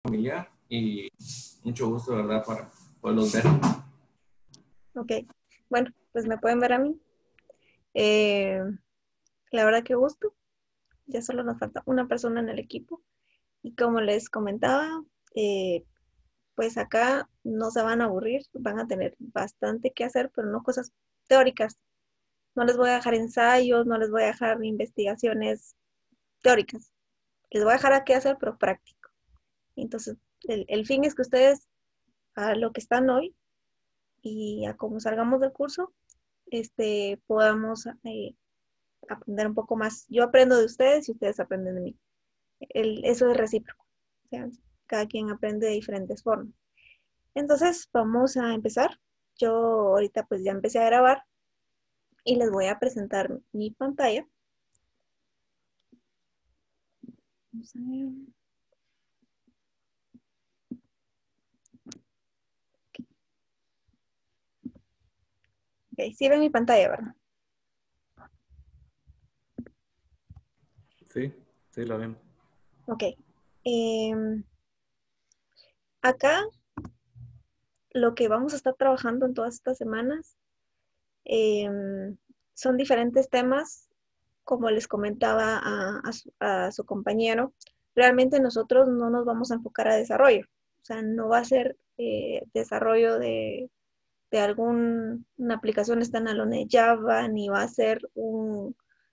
familiar y mucho gusto, ¿verdad? Para poderlos ver. Ok, bueno, pues me pueden ver a mí. Eh, la verdad que gusto. Ya solo nos falta una persona en el equipo. Y como les comentaba, eh, pues acá no se van a aburrir, van a tener bastante que hacer, pero no cosas teóricas. No les voy a dejar ensayos, no les voy a dejar investigaciones teóricas. Les voy a dejar a qué hacer, pero práctico. Entonces, el fin es que ustedes, a lo que están hoy y a cómo salgamos del curso, podamos aprender un poco más. Yo aprendo de ustedes y ustedes aprenden de mí. Eso es recíproco. O sea, cada quien aprende de diferentes formas. Entonces, vamos a empezar. Yo ahorita pues ya empecé a grabar y les voy a presentar mi pantalla. Vamos a ver. Ok, sí ven mi pantalla, ¿verdad? Sí, sí, lo vemos. Ok. Em, Acá lo que vamos a estar trabajando en todas estas semanas em, son diferentes temas, como les comentaba a su compañero. Realmente nosotros no nos vamos a enfocar a desarrollo, o sea, no va a ser desarrollo de alguna aplicación standalone de Java, ni va a ser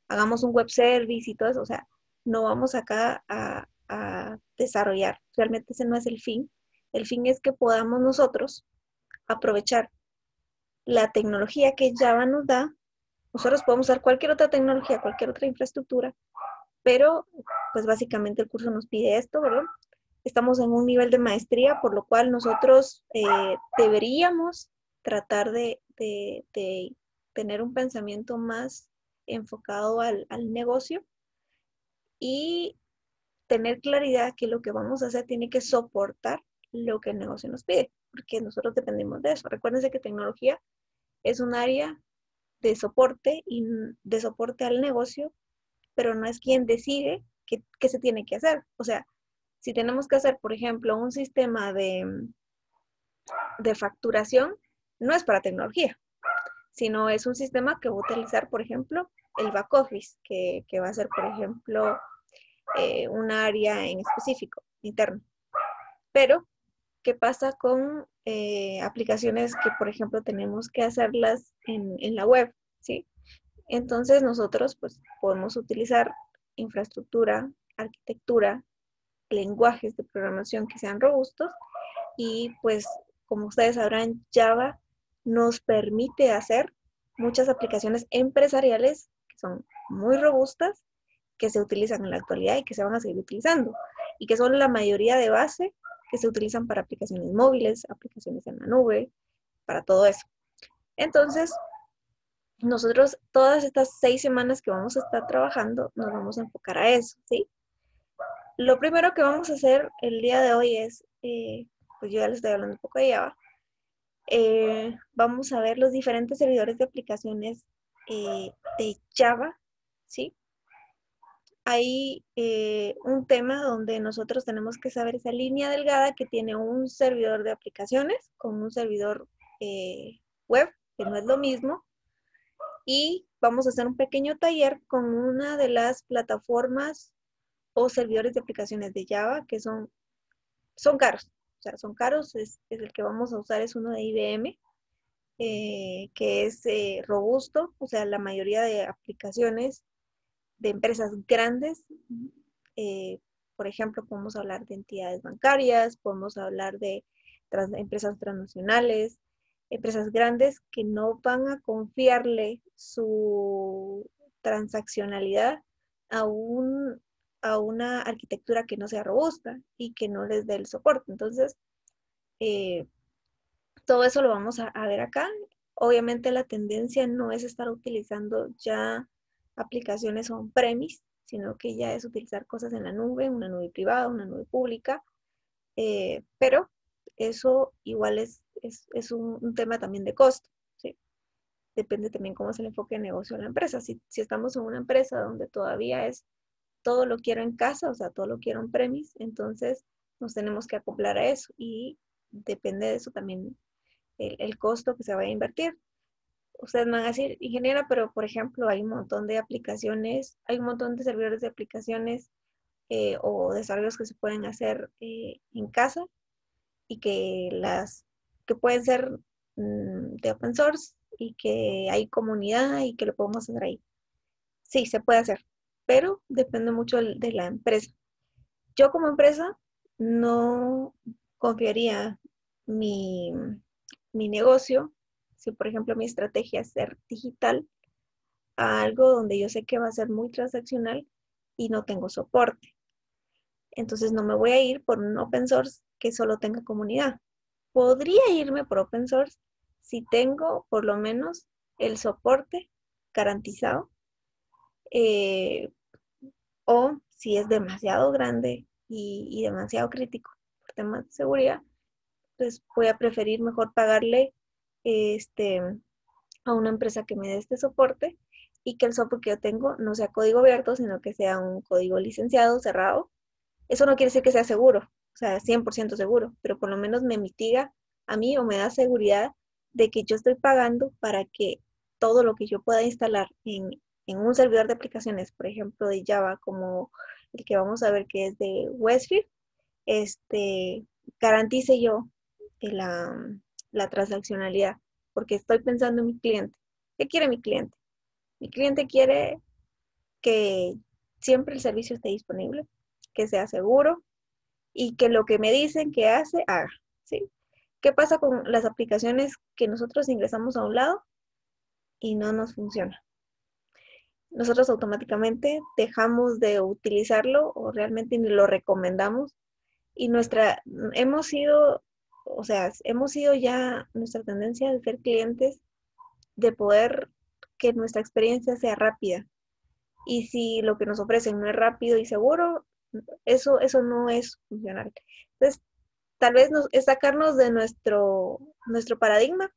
hagamos un web service y todo eso, o sea, no vamos acá a desarrollar, realmente ese no es el fin es que podamos nosotros aprovechar la tecnología que Java nos da. Nosotros podemos usar cualquier otra tecnología, cualquier otra infraestructura, pero pues básicamente el curso nos pide esto, ¿verdad? Estamos en un nivel de maestría, por lo cual nosotros deberíamos tratar de tener un pensamiento más enfocado al negocio y tener claridad que lo que vamos a hacer tiene que soportar lo que el negocio nos pide, porque nosotros dependemos de eso. Recuérdense que tecnología es un área de soporte al negocio, pero no es quien decide qué se tiene que hacer. O sea, si tenemos que hacer, por ejemplo, un sistema de facturación, no es para tecnología, sino es un sistema que va a utilizar, por ejemplo, el back office, que va a ser, por ejemplo, un área en específico, interno. Pero, ¿qué pasa con aplicaciones que, por ejemplo, tenemos que hacerlas en la web? ¿Sí? Entonces nosotros pues podemos utilizar infraestructura, arquitectura, lenguajes de programación que sean robustos y pues como ustedes sabrán, Java nos permite hacer muchas aplicaciones empresariales que son muy robustas, que se utilizan en la actualidad y que se van a seguir utilizando y que son la mayoría de base que se utilizan para aplicaciones móviles, aplicaciones en la nube, para todo eso. Entonces, nosotros todas estas 6 semanas que vamos a estar trabajando nos vamos a enfocar a eso, ¿sí? Lo primero que vamos a hacer el día de hoy es, pues yo ya les estoy hablando un poco de Java, vamos a ver los diferentes servidores de aplicaciones de Java, ¿sí? Hay un tema donde nosotros tenemos que saber esa línea delgada que tiene un servidor de aplicaciones con un servidor web, que no es lo mismo, y vamos a hacer un pequeño taller con una de las plataformas o servidores de aplicaciones de Java que son caros. O sea, son caros, es el que vamos a usar es uno de IBM, que es robusto, o sea, la mayoría de aplicaciones de empresas grandes, eh, por ejemplo, podemos hablar de entidades bancarias, podemos hablar de empresas transnacionales, empresas grandes que no van a confiarle su transaccionalidad a, un, a una arquitectura que no sea robusta y que no les dé el soporte. Entonces, eh, todo eso lo vamos a ver acá. Obviamente la tendencia no es estar utilizando ya aplicaciones on-premise, sino que ya es utilizar cosas en la nube, una nube privada, una nube pública, pero eso igual es un tema también de costo, ¿sí? Depende también cómo es el enfoque de negocio de la empresa. Si estamos en una empresa donde todavía es todo lo quiero en casa, o sea, todo lo quiero on-premise, entonces nos tenemos que acoplar a eso y depende de eso también el costo que se vaya a invertir. Ustedes me van a decir, ingeniera, pero por ejemplo hay un montón de aplicaciones, hay un montón de servidores de aplicaciones o desarrollos que se pueden hacer en casa y que pueden ser de open source y que hay comunidad y que lo podemos hacer ahí. Sí, se puede hacer, pero depende mucho de la empresa. Yo como empresa no confiaría mi, mi negocio, si por ejemplo mi estrategia es ser digital, a algo donde yo sé que va a ser muy transaccional y no tengo soporte. Entonces no me voy a ir por un open source que solo tenga comunidad. Podría irme por open source si tengo por lo menos el soporte garantizado eh, o si es demasiado grande y demasiado crítico por temas de seguridad, pues voy a preferir mejor pagarle este, a una empresa que me dé este soporte y que el software que yo tengo no sea código abierto, sino que sea un código licenciado, cerrado. Eso no quiere decir que sea seguro, o sea, 100% seguro, pero por lo menos me mitiga a mí o me da seguridad de que yo estoy pagando para que todo lo que yo pueda instalar en un servidor de aplicaciones, por ejemplo, de Java, como el que vamos a ver que es de Westfield, garantice yo la transaccionalidad, porque estoy pensando en mi cliente. ¿Qué quiere mi cliente? Mi cliente quiere que siempre el servicio esté disponible, que sea seguro y que lo que me dicen que hace, haga, ¿sí? ¿Qué pasa con las aplicaciones que nosotros ingresamos a un lado y no nos funciona? Nosotros automáticamente dejamos de utilizarlo o realmente ni lo recomendamos y hemos sido, o sea, hemos sido ya nuestra tendencia de ser clientes, de poder que nuestra experiencia sea rápida. Y si lo que nos ofrecen no es rápido y seguro, eso no es funcional. Entonces, tal vez es sacarnos de nuestro paradigma,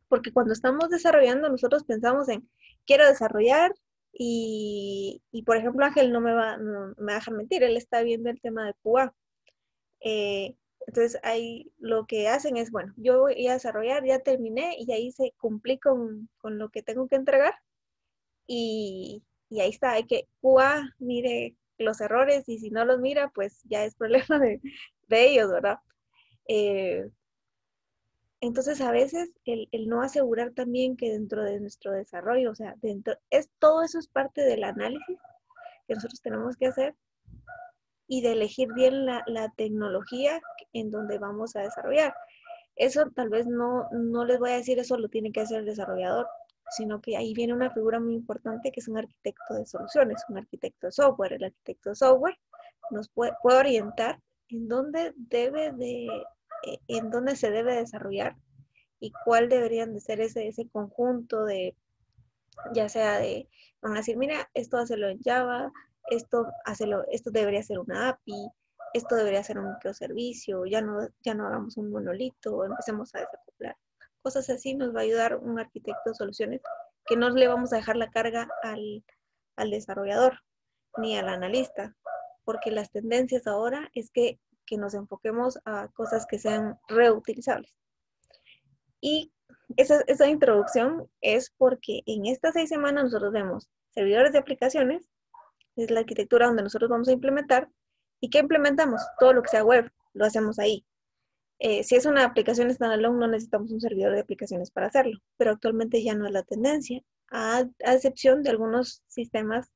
porque cuando estamos desarrollando, nosotros pensamos en, quiero desarrollar y por ejemplo, Ángel no me va a dejar mentir, él está viendo el tema de QA. Entonces, ahí lo que hacen es, bueno, yo voy a desarrollar, ya terminé y ahí se cumplí con lo que tengo que entregar y ahí está, hay que QA mire los errores y si no los mira, pues ya es problema de ellos, ¿verdad? Eh, entonces, a veces el no asegurar también que dentro de nuestro desarrollo, o sea, todo eso es parte del análisis que nosotros tenemos que hacer y de elegir bien la tecnología en donde vamos a desarrollar. Eso tal vez no les voy a decir, eso lo tiene que hacer el desarrollador, sino que ahí viene una figura muy importante que es un arquitecto de soluciones, un arquitecto de software. El arquitecto de software nos puede orientar en dónde en dónde se debe desarrollar y cuál deberían de ser ese conjunto de, ya sea de, van a decir, mira, esto hazlo en Java, esto debería ser una API, esto debería ser un microservicio, ya no hagamos un monolito, empecemos a desacoplar. Cosas así nos va a ayudar un arquitecto de soluciones que no le vamos a dejar la carga al desarrollador ni al analista, porque las tendencias ahora es que nos enfoquemos a cosas que sean reutilizables. Y esa introducción es porque en estas 6 semanas nosotros vemos servidores de aplicaciones, es la arquitectura donde nosotros vamos a implementar. ¿Y qué implementamos? Todo lo que sea web, lo hacemos ahí. Si es una aplicación standalone, no necesitamos un servidor de aplicaciones para hacerlo, pero actualmente ya no es la tendencia, a excepción de algunos sistemas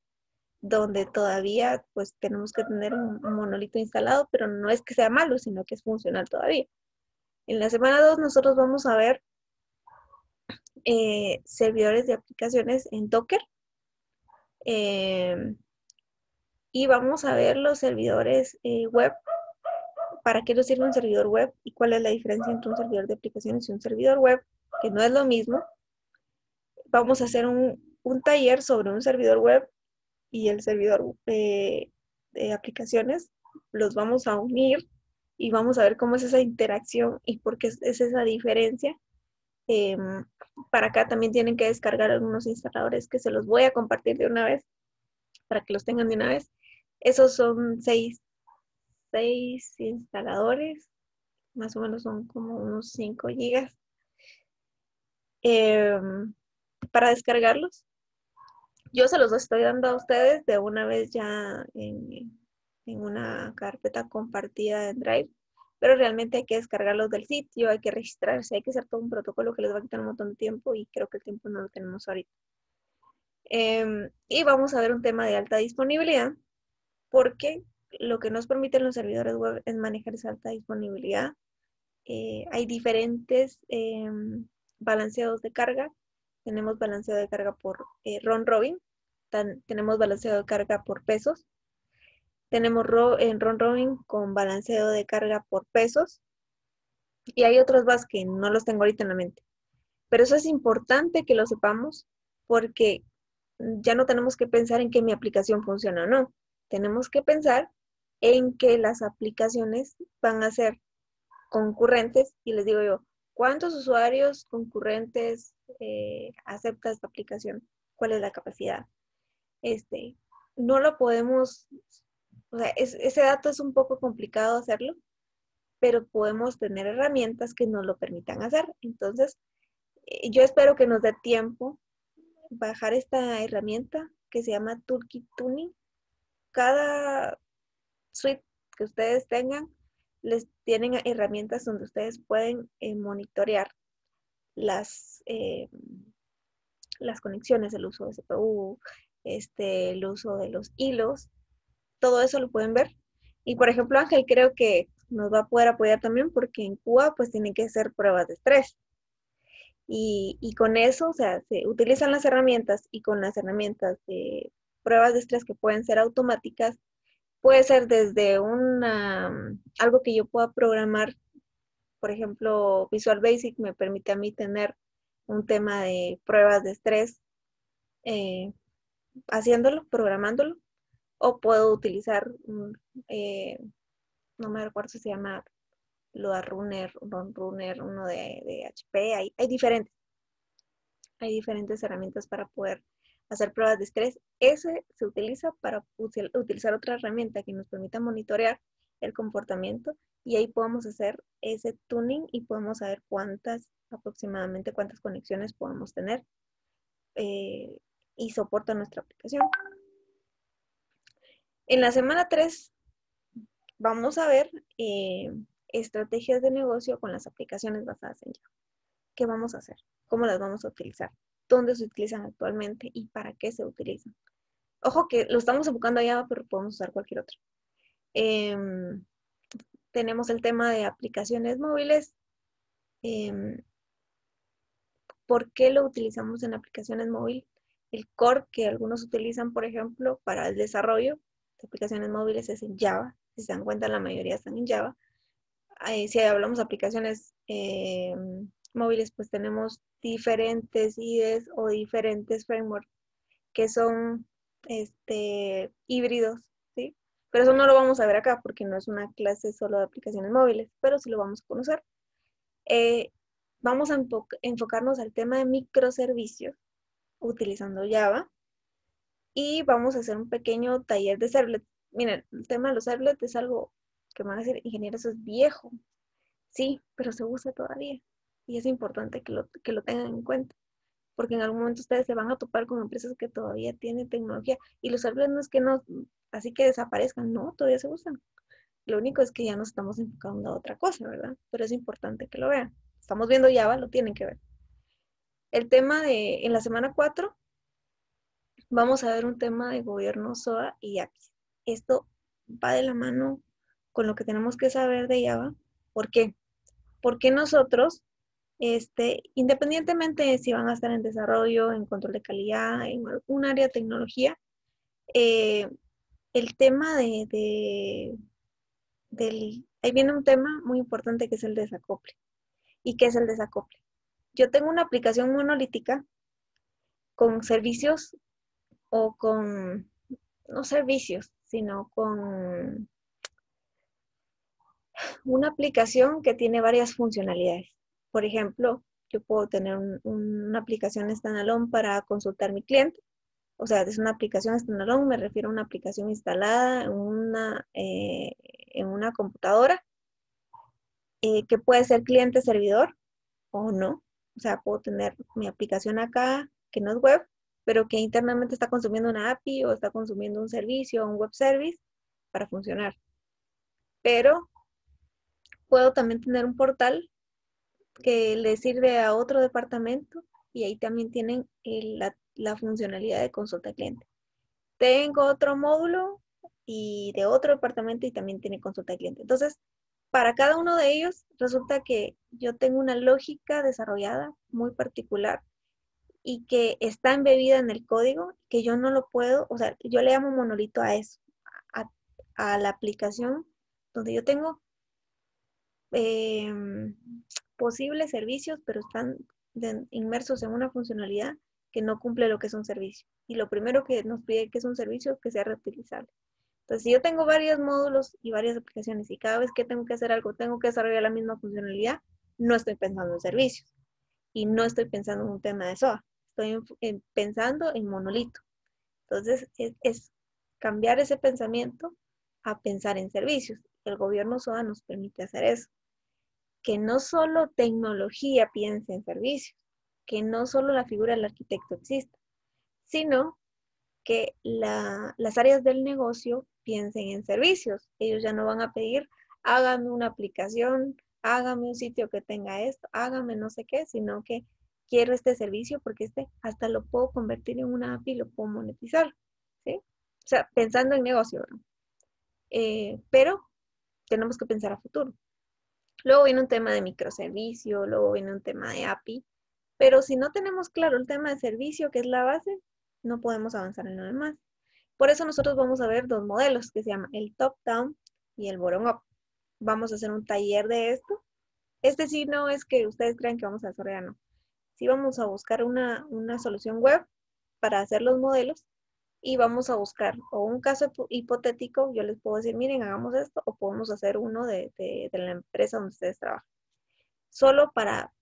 donde todavía pues tenemos que tener un monolito instalado, pero no es que sea malo, sino que es funcional todavía. En la semana 2 nosotros vamos a ver servidores de aplicaciones en Docker y vamos a ver los servidores web, para qué nos sirve un servidor web y cuál es la diferencia entre un servidor de aplicaciones y un servidor web, que no es lo mismo. Vamos a hacer un taller sobre un servidor web y el servidor de aplicaciones, los vamos a unir y vamos a ver cómo es esa interacción y por qué es esa diferencia. Para acá también tienen que descargar algunos instaladores que se los voy a compartir de una vez para que los tengan de una vez. Esos son 6 instaladores, más o menos son como unos 5 gigas para descargarlos. Yo se los estoy dando a ustedes de una vez ya en una carpeta compartida en Drive, pero realmente hay que descargarlos del sitio, hay que registrarse, hay que hacer todo un protocolo que les va a quitar un montón de tiempo y creo que el tiempo no lo tenemos ahorita. Y vamos a ver un tema de alta disponibilidad, porque lo que nos permiten los servidores web es manejar esa alta disponibilidad. Hay diferentes balanceados de carga. Tenemos balanceo de carga por round robin, tenemos balanceo de carga por pesos, tenemos en round robin con balanceo de carga por pesos, y hay otros más que no los tengo ahorita en la mente. Pero eso es importante que lo sepamos, porque ya no tenemos que pensar en que mi aplicación funciona o no. Tenemos que pensar en que las aplicaciones van a ser concurrentes, y les digo yo, ¿cuántos usuarios concurrentes acepta esta aplicación? ¿Cuál es la capacidad? No lo podemos, o sea, ese dato es un poco complicado hacerlo, pero podemos tener herramientas que nos lo permitan hacer. Entonces, yo espero que nos dé tiempo bajar esta herramienta que se llama Toolkit Tuning. Cada suite que ustedes tengan les tienen herramientas donde ustedes pueden monitorear las conexiones, el uso de CPU, el uso de los hilos, todo eso lo pueden ver. Y por ejemplo, Ángel creo que nos va a poder apoyar también, porque en Cuba pues tienen que hacer pruebas de estrés. Y con eso, o sea, se utilizan las herramientas, y con las herramientas de pruebas de estrés que pueden ser automáticas, puede ser desde algo que yo pueda programar. Por ejemplo, Visual Basic me permite a mí tener un tema de pruebas de estrés haciéndolo, programándolo, o puedo utilizar, no me recuerdo si se llama Load Runner, Run Runner, uno de HP, hay diferentes herramientas para poder hacer pruebas de estrés. Ese se utiliza para utilizar otra herramienta que nos permita monitorear el comportamiento, y ahí podemos hacer ese tuning y podemos saber aproximadamente cuántas conexiones podemos tener y soporta nuestra aplicación. En la semana 3 vamos a ver estrategias de negocio con las aplicaciones basadas en Java. ¿Qué vamos a hacer? ¿Cómo las vamos a utilizar? ¿Dónde se utilizan actualmente y para qué se utilizan? Ojo que lo estamos enfocando a Java, pero podemos usar cualquier otro. Tenemos el tema de aplicaciones móviles. ¿Por qué lo utilizamos en aplicaciones móviles? El core que algunos utilizan, por ejemplo, para el desarrollo de aplicaciones móviles es en Java. Si se dan cuenta, la mayoría están en Java. Si hablamos de aplicaciones móviles, pues tenemos diferentes IDEs o diferentes frameworks que son híbridos, ¿sí? Pero eso no lo vamos a ver acá porque no es una clase solo de aplicaciones móviles, pero sí lo vamos a conocer. Vamos a enfocarnos al tema de microservicios utilizando Java, y vamos a hacer un pequeño taller de servlets. Miren, el tema de los servlets es algo que van a decir, ingeniero, eso es viejo. Sí, pero se usa todavía, y es importante que lo tengan en cuenta, porque en algún momento ustedes se van a topar con empresas que todavía tienen tecnología, y los servers no es que no, así que desaparezcan, no, todavía se usan. Lo único es que ya nos estamos enfocando a otra cosa, ¿verdad? Pero es importante que lo vean. Estamos viendo Java, lo tienen que ver. El tema en la semana 4, vamos a ver un tema de gobierno SOA y APIs. Esto va de la mano con lo que tenemos que saber de Java. ¿Por qué? Porque nosotros, independientemente de si van a estar en desarrollo, en control de calidad, en algún área de tecnología, el tema ahí viene un tema muy importante que es el desacople. ¿Y qué es el desacople? Yo tengo una aplicación monolítica con servicios, o con, no servicios, sino con una aplicación que tiene varias funcionalidades. Por ejemplo, yo puedo tener una aplicación standalone para consultar mi cliente. O sea, es una aplicación standalone, me refiero a una aplicación instalada en en una computadora, que puede ser cliente-servidor o no. O sea, puedo tener mi aplicación acá, que no es web, pero que internamente está consumiendo una API o está consumiendo un servicio, un web service para funcionar. Pero puedo también tener un portal que le sirve a otro departamento y ahí también tienen la funcionalidad de consulta cliente. Tengo otro módulo y de otro departamento y también tiene consulta cliente. Entonces, para cada uno de ellos resulta que yo tengo una lógica desarrollada muy particular y que está embebida en el código, que yo no lo puedo, o sea, yo le llamo monolito a eso, a, a la aplicación donde yo tengo eh, posibles servicios, pero están inmersos en una funcionalidad que no cumple lo que es un servicio. Y lo primero que nos pide que es un servicio que sea reutilizable. Entonces, si yo tengo varios módulos y varias aplicaciones y cada vez que tengo que hacer algo, tengo que desarrollar la misma funcionalidad, no estoy pensando en servicios y no estoy pensando en un tema de SOA. Estoy pensando en monolito. Entonces, es cambiar ese pensamiento a pensar en servicios. El gobierno SOA nos permite hacer eso. Que no solo tecnología piense en servicios, que no solo la figura del arquitecto exista, sino que las áreas del negocio piensen en servicios. Ellos ya no van a pedir, hágame una aplicación, hágame un sitio que tenga esto, hágame no sé qué, sino que quiero este servicio porque este hasta lo puedo convertir en una API y lo puedo monetizar, ¿sí? O sea, pensando en negocio, ¿no? Pero tenemos que pensar a futuro. Luego viene un tema de microservicio, luego viene un tema de API, pero si no tenemos claro el tema de servicio, que es la base, no podemos avanzar en lo demás. Por eso nosotros vamos a ver dos modelos que se llaman el top-down y el bottom-up. Vamos a hacer un taller de esto. Este sí no es que ustedes crean que vamos a desarrollar, no. Sí vamos a buscar una solución web para hacer los modelos y vamos a buscar o un caso hipotético, yo les puedo decir, miren, hagamos esto, o podemos hacer uno de la empresa donde ustedes trabajan. Solo para,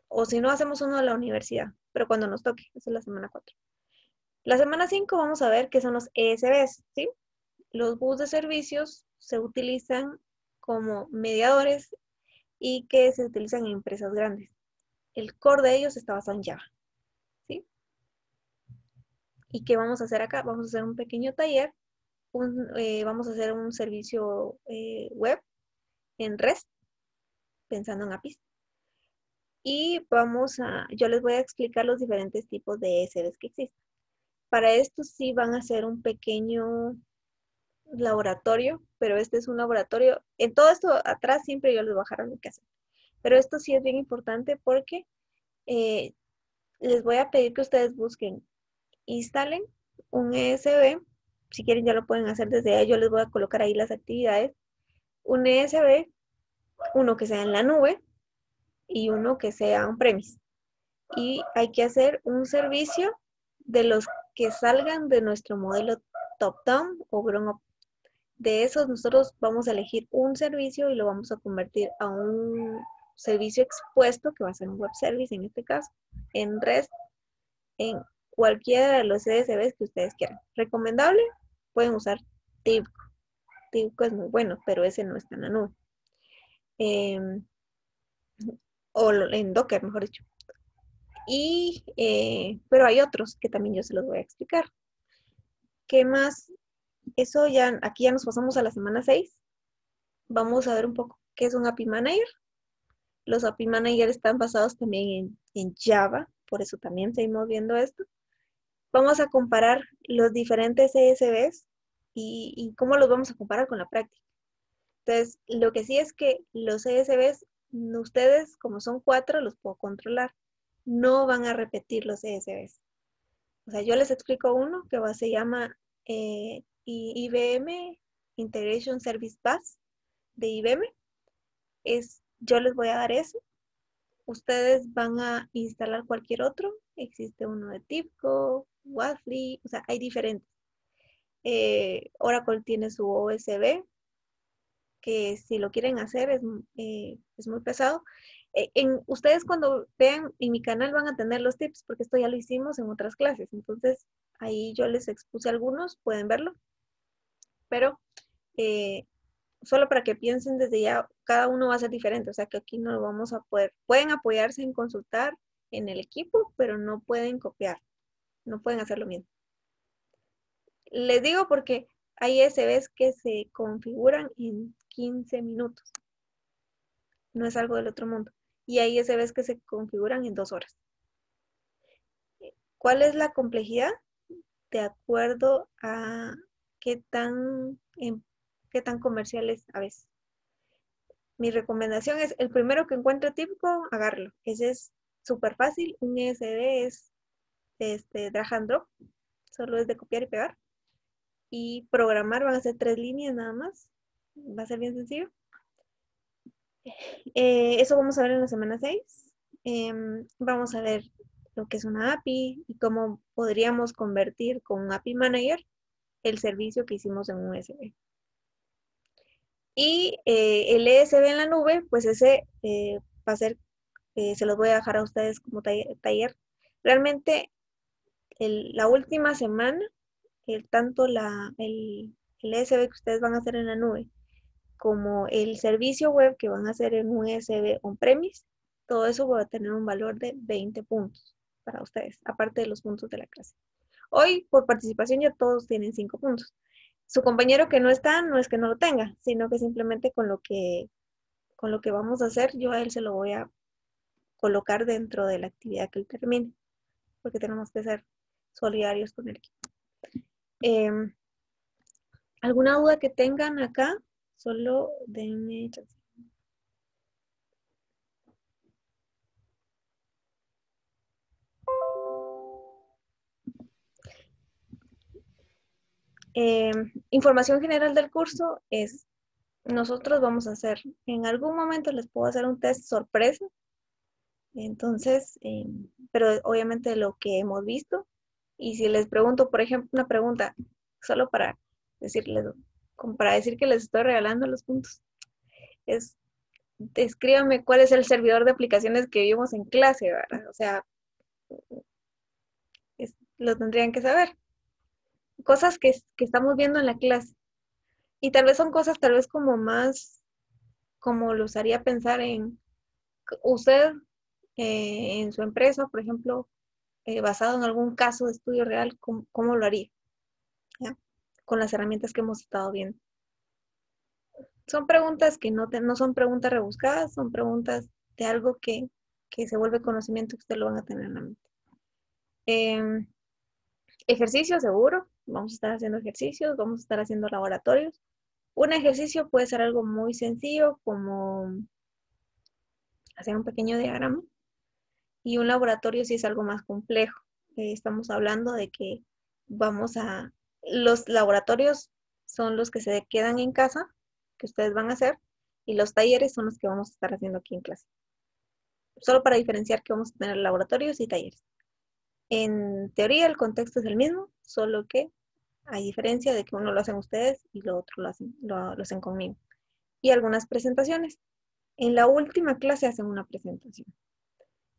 o si no, hacemos uno de la universidad, pero cuando nos toque, esa es la semana 4. La semana 5 vamos a ver qué son los ESBs, ¿sí? Los bus de servicios se utilizan como mediadores y que se utilizan en empresas grandes. El core de ellos está basado en Java, ¿sí? ¿Y qué vamos a hacer acá? Vamos a hacer un pequeño taller, vamos a hacer un servicio web en REST, pensando en APIs. Y yo les voy a explicar los diferentes tipos de ESBs que existen. Para esto sí van a hacer un pequeño laboratorio, pero este es un laboratorio. En todo esto atrás siempre yo les voy a dejar lo que hacer. Pero esto sí es bien importante porque les voy a pedir que ustedes busquen, instalen un ESB. Si quieren ya lo pueden hacer desde ahí. Yo les voy a colocar ahí las actividades. Un ESB, uno que sea en la nube y uno que sea on-premise. Y hay que hacer un servicio de los que salgan de nuestro modelo top-down o bottom-up. De esos nosotros vamos a elegir un servicio y lo vamos a convertir a un servicio expuesto, que va a ser un web service en este caso, en REST, en cualquiera de los CSVs que ustedes quieran. Recomendable, pueden usar Tibco. Tibco es muy bueno, pero ese no está en la nube. O en Docker, mejor dicho. Pero hay otros que también yo se los voy a explicar. ¿Qué más? Eso ya, aquí ya nos pasamos a la semana 6. Vamos a ver un poco qué es un API Manager. Los API Manager están basados también en Java, por eso también seguimos viendo esto. Vamos a comparar los diferentes CSVs y cómo los vamos a comparar con la práctica. Entonces, lo que sí es que los CSVs, ustedes, como son 4, los puedo controlar. No van a repetir los CSVs. O sea, yo les explico uno que se llama IBM Integration Service Bus de IBM. Yo les voy a dar eso. Ustedes van a instalar cualquier otro. Existe uno de Tibco, Waffle, o sea, hay diferentes. Oracle tiene su OSB, que si lo quieren hacer es muy pesado. Ustedes cuando vean en mi canal van a tener los tips, porque esto ya lo hicimos en otras clases. Entonces, ahí yo les expuse algunos, pueden verlo. Pero solo para que piensen desde ya, cada uno va a ser diferente, o sea que aquí no lo vamos a poder, pueden apoyarse en consultar en el equipo, pero no pueden copiar, no pueden hacer lo mismo. Les digo porque hay SBs que se configuran en 15 minutos, no es algo del otro mundo, y hay SBs que se configuran en 2 horas. ¿Cuál es la complejidad? De acuerdo a qué tan, qué tan comercial es a veces. Mi recomendación es el primero que encuentre típico, agárralo. Ese es súper fácil. Un ESD es drag and drop, solo es de copiar y pegar. Y programar van a ser 3 líneas nada más. Va a ser bien sencillo. Eso vamos a ver en la semana 6. Vamos a ver lo que es una API y cómo podríamos convertir con un API Manager el servicio que hicimos en un ESB. Y el ESB en la nube, pues ese va a ser, se los voy a dejar a ustedes como taller. Realmente la última semana, tanto el ESB que ustedes van a hacer en la nube, como el servicio web que van a hacer en un ESB on-premise, todo eso va a tener un valor de 20 puntos para ustedes, aparte de los puntos de la clase. Hoy, por participación, ya todos tienen 5 puntos. Su compañero que no está, no es que no lo tenga, sino que simplemente con lo que vamos a hacer, yo a él se lo voy a colocar dentro de la actividad que él termine, porque tenemos que ser solidarios con el equipo. ¿Alguna duda que tengan acá? Solo denme chance. Información general del curso es, nosotros vamos a hacer, en algún momento les puedo hacer un test sorpresa, entonces, pero obviamente lo que hemos visto, y si les pregunto, por ejemplo, una pregunta, solo para decirles, como para decir que les estoy regalando los puntos, es, escríbanme cuál es el servidor de aplicaciones que vimos en clase, ¿verdad? O sea, lo tendrían que saber. Cosas que estamos viendo en la clase. Y tal vez son cosas tal vez como más, como los haría pensar en usted en su empresa, por ejemplo, basado en algún caso de estudio real, ¿cómo lo haría? ¿Ya? Con las herramientas que hemos estado viendo. Son preguntas que no son preguntas rebuscadas, son preguntas de algo que se vuelve conocimiento que usted lo van a tener en la mente. Ejercicio seguro, vamos a estar haciendo ejercicios, vamos a estar haciendo laboratorios. Un ejercicio puede ser algo muy sencillo como hacer un pequeño diagrama y un laboratorio sí es algo más complejo. Estamos hablando de que los laboratorios son los que se quedan en casa, que ustedes van a hacer, y los talleres son los que vamos a estar haciendo aquí en clase. Solo para diferenciar que vamos a tener laboratorios y talleres. En teoría el contexto es el mismo, solo que hay diferencia de que uno lo hacen ustedes y lo otro lo hacen conmigo. Y algunas presentaciones. En la última clase hacen una presentación.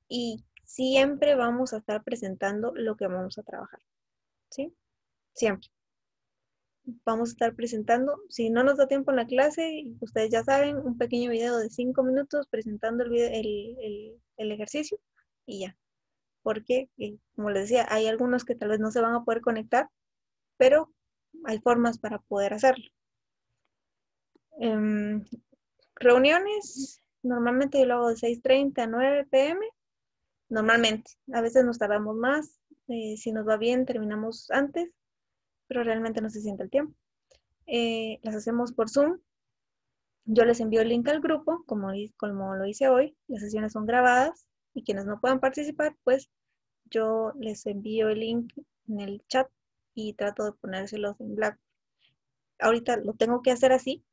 Y siempre vamos a estar presentando lo que vamos a trabajar. ¿Sí? Siempre. Vamos a estar presentando, si no nos da tiempo en la clase, ustedes ya saben, un pequeño video de 5 minutos presentando el ejercicio y ya. Porque, como les decía, hay algunos que tal vez no se van a poder conectar, pero hay formas para poder hacerlo. Reuniones, normalmente yo lo hago de 6:30 a 9 p.m. Normalmente, a veces nos tardamos más, si nos va bien terminamos antes, pero realmente no se siente el tiempo. Las hacemos por Zoom. Yo les envío el link al grupo, como lo hice hoy. Las sesiones son grabadas y quienes no puedan participar, pues yo les envío el link en el chat y trato de ponérselos en Black. Ahorita lo tengo que hacer así.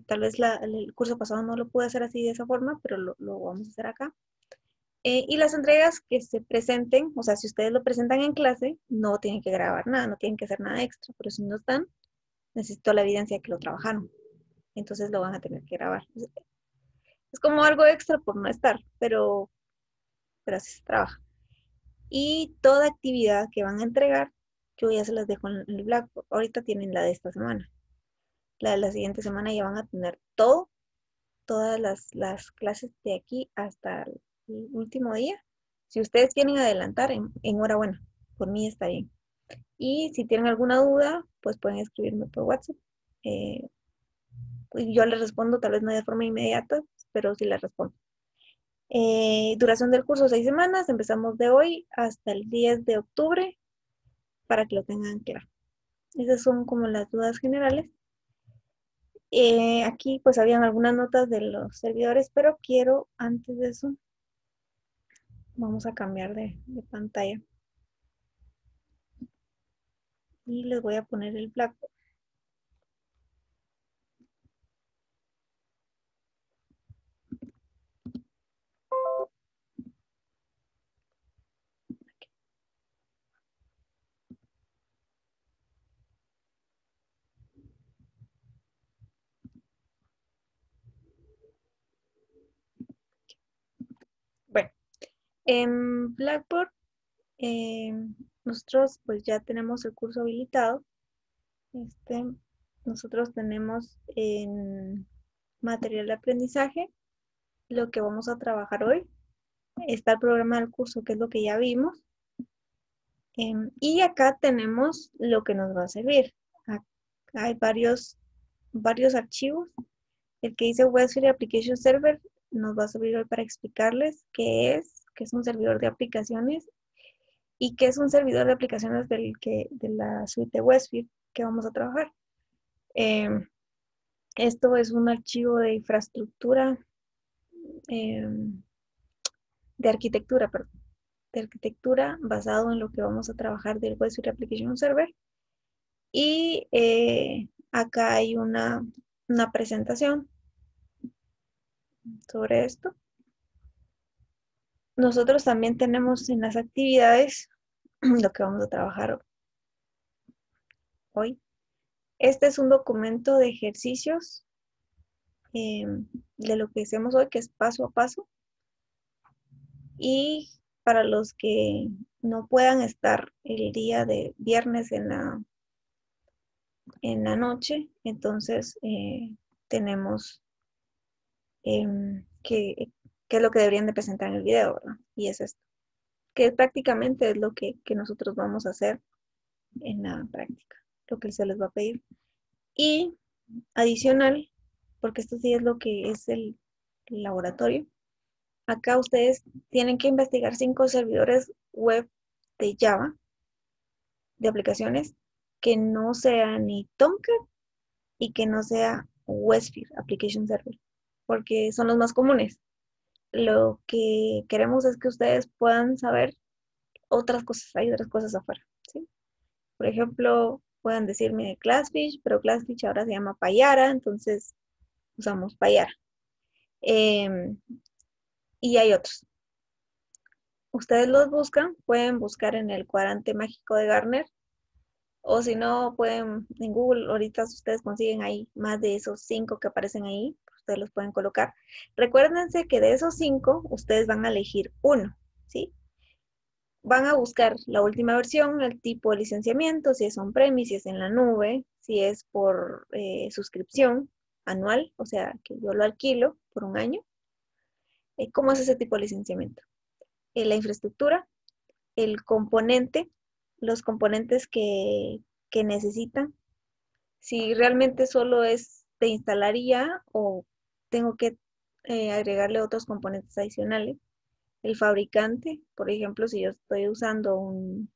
Tal vez el curso pasado no lo pude hacer así de esa forma, pero lo vamos a hacer acá. Y las entregas que se presenten, o sea, si ustedes lo presentan en clase, no tienen que grabar nada, no tienen que hacer nada extra, pero si no están, necesito la evidencia de que lo trabajaron. Entonces lo van a tener que grabar. Es como algo extra por no estar, pero así se trabaja. Y toda actividad que van a entregar, yo ya se las dejo en el Blackboard. Ahorita tienen la de esta semana. la siguiente semana ya van a tener todo, todas las clases de aquí hasta el último día. Si ustedes quieren adelantar, enhorabuena, por mí está bien. Y si tienen alguna duda, pues pueden escribirme por WhatsApp. Y yo les respondo, tal vez no de forma inmediata, pero sí les respondo. Duración del curso 6 semanas, empezamos de hoy hasta el 10 de octubre para que lo tengan claro. Esas son como las dudas generales. Aquí pues habían algunas notas de los servidores, pero quiero antes de eso, vamos a cambiar de pantalla. Y les voy a poner el Blackboard. Bueno, en Blackboard nosotros pues ya tenemos el curso habilitado. Nosotros tenemos en material de aprendizaje lo que vamos a trabajar hoy. Está el programa del curso, que es lo que ya vimos. Y acá tenemos lo que nos va a servir. Hay varios archivos. El que dice WebSphere Application Server nos va a servir hoy para explicarles qué es un servidor de aplicaciones y qué es un servidor de aplicaciones de la suite de WebSphere que vamos a trabajar. Esto es un archivo de infraestructura, de arquitectura, basado en lo que vamos a trabajar del WebSphere Application Server. Y acá hay una presentación sobre esto. Nosotros también tenemos en las actividades lo que vamos a trabajar hoy. Este es un documento de ejercicios de lo que hacemos hoy, que es paso a paso. Y para los que no puedan estar el día de viernes en la noche, entonces tenemos qué es lo que deberían de presentar en el video, ¿verdad? Y es esto, que prácticamente es lo que nosotros vamos a hacer en la práctica, lo que se les va a pedir. Y adicional, porque esto sí es lo que es el laboratorio, acá ustedes tienen que investigar 5 servidores web de Java, de aplicaciones, que no sea ni Tomcat y que no sea WebSphere Application Server, porque son los más comunes. Lo que queremos es que ustedes puedan saber otras cosas, hay otras cosas afuera, ¿sí? Por ejemplo, puedan decirme Glassfish, pero Glassfish ahora se llama Payara, entonces usamos Payara. Y hay otros. Ustedes los buscan, pueden buscar en el cuadrante mágico de Gartner, o si no, pueden en Google, ahorita ustedes consiguen ahí más de esos 5 que aparecen ahí, ustedes los pueden colocar. Recuérdense que de esos 5, ustedes van a elegir uno, ¿sí? Van a buscar la última versión, el tipo de licenciamiento, si es on-premise, si es en la nube, si es por suscripción anual, o sea, que yo lo alquilo por un año. ¿Cómo es ese tipo de licenciamiento? La infraestructura, el componente, los componentes que necesitan, si realmente solo es de instalar ya o tengo que agregarle otros componentes adicionales. El fabricante, por ejemplo, si yo estoy usando un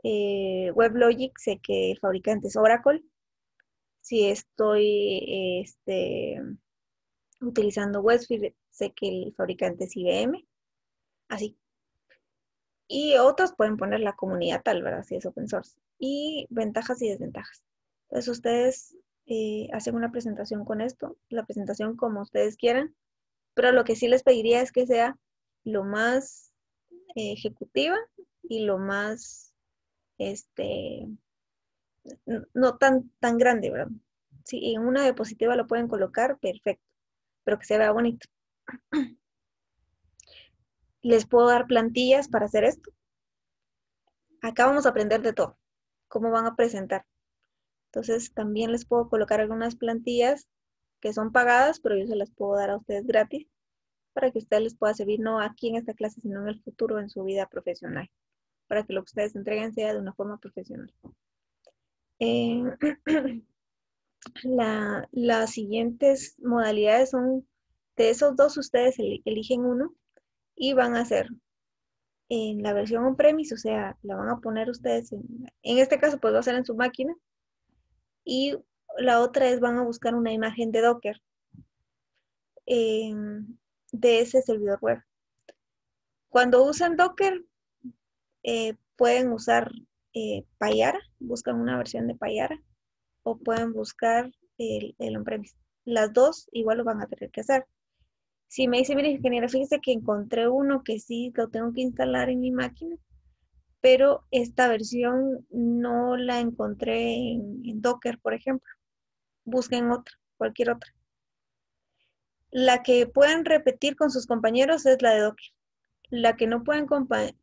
WebLogic, sé que el fabricante es Oracle. Si estoy utilizando WebSphere, sé que el fabricante es IBM. Así. Y otros pueden poner la comunidad tal, ¿verdad? Si es open source. Y ventajas y desventajas. Entonces ustedes hacen una presentación con esto, la presentación como ustedes quieran, pero lo que sí les pediría es que sea lo más ejecutiva y lo más, no tan grande, ¿verdad? Si en una diapositiva lo pueden colocar, perfecto, pero que se vea bonito. Les puedo dar plantillas para hacer esto. Acá vamos a aprender de todo, cómo van a presentar. Entonces también les puedo colocar algunas plantillas que son pagadas, pero yo se las puedo dar a ustedes gratis para que ustedes les pueda servir no aquí en esta clase, sino en el futuro en su vida profesional, para que lo que ustedes entreguen sea de una forma profesional. Las siguientes modalidades son, de esos dos ustedes eligen uno y van a hacer en la versión on-premise, o sea, la van a poner ustedes, en este caso pues va a ser en su máquina, y la otra es van a buscar una imagen de Docker de ese servidor web. Cuando usan Docker, pueden usar Payara, buscan una versión de Payara, o pueden buscar el on-premise. Las dos igual lo van a tener que hacer. Si me dice, mire, ingeniera, fíjese que encontré uno que sí lo tengo que instalar en mi máquina, pero esta versión no la encontré en Docker, por ejemplo. Busquen otra, cualquier otra. La que pueden repetir con sus compañeros es la de Docker. La que no pueden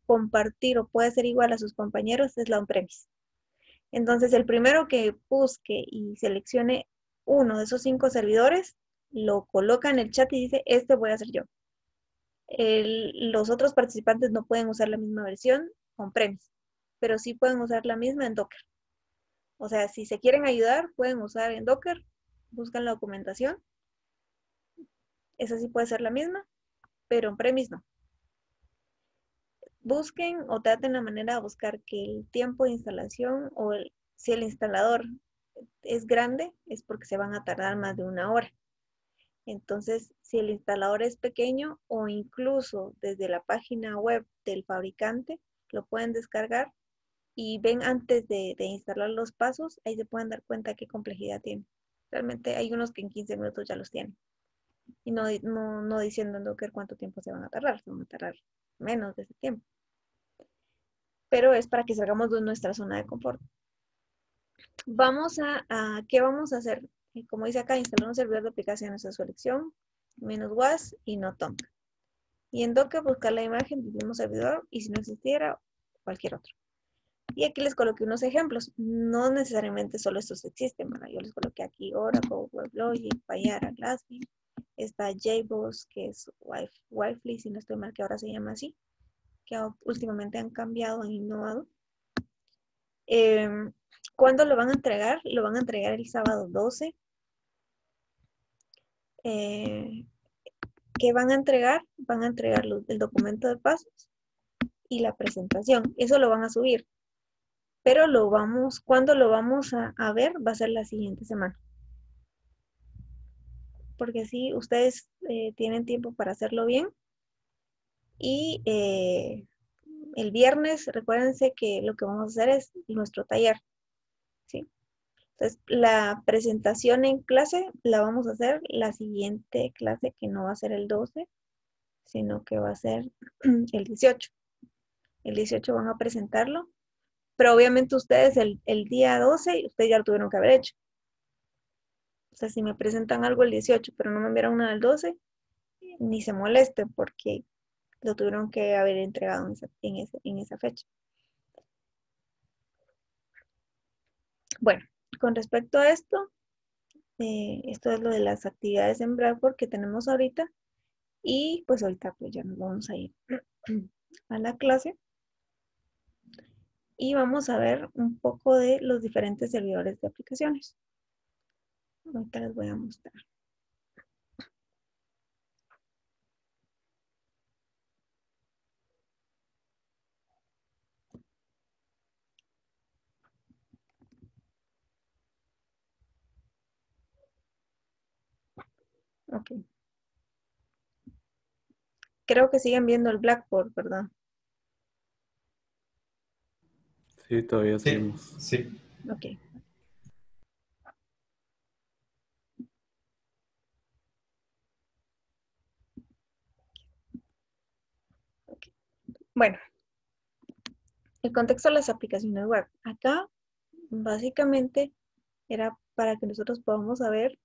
compartir o puede ser igual a sus compañeros es la on-premise. Entonces, el primero que busque y seleccione uno de esos 5 servidores, lo coloca en el chat y dice, este voy a hacer yo. Los otros participantes no pueden usar la misma versión on-premise, pero sí pueden usar la misma en Docker. O sea, si se quieren ayudar, pueden usar en Docker, buscan la documentación. Esa sí puede ser la misma, pero on-premise no. Busquen o traten la manera de buscar que el tiempo de instalación o si el instalador es grande, es porque se van a tardar más de 1 hora. Entonces, si el instalador es pequeño o incluso desde la página web del fabricante, lo pueden descargar y ven antes de instalar los pasos, ahí se pueden dar cuenta qué complejidad tiene. Realmente hay unos que en 15 minutos ya los tienen. Y no diciendo en Docker cuánto tiempo se van a tardar menos de ese tiempo. Pero es para que salgamos de nuestra zona de confort. ¿Qué vamos a hacer? Como dice acá, instalar un servidor de aplicaciones a su elección, -was y no Tomb. Y en Docker buscar la imagen del mismo servidor y si no existiera, cualquier otro. Y aquí les coloqué unos ejemplos. No necesariamente solo estos existen, ¿verdad? Yo les coloqué aquí Oracle, WebLogic, Payara, Glassly. Está JBoss, que es Wi-Fi, si no estoy mal, que ahora se llama así, que últimamente han cambiado, han innovado. ¿Cuándo lo van a entregar? Lo van a entregar el sábado 12. ¿Qué van a entregar? Van a entregar el documento de pasos y la presentación. Eso lo van a subir. Pero ¿cuándo lo vamos a ver? Va a ser la siguiente semana. Porque así ustedes tienen tiempo para hacerlo bien. Y el viernes, recuérdense que lo que vamos a hacer es nuestro taller. ¿Sí? Entonces, la presentación en clase la vamos a hacer la siguiente clase, que no va a ser el 12, sino que va a ser el 18. El 18 van a presentarlo, pero obviamente ustedes el día 12, ustedes ya lo tuvieron que haber hecho. O sea, si me presentan algo el 18, pero no me enviaron nada el 12, ni se molesten porque lo tuvieron que haber entregado en esa fecha. Bueno, con respecto a esto es lo de las actividades en Blackboard que tenemos ahorita. Y pues ahorita pues ya nos vamos a ir a la clase. Y vamos a ver un poco de los diferentes servidores de aplicaciones. Ahorita les voy a mostrar. Ok. Creo que siguen viendo el Blackboard, ¿verdad? Sí, todavía Sí, seguimos. sí. Ok. Ok. Bueno, el contexto de las aplicaciones web. Acá, básicamente, era para que nosotros podamos saber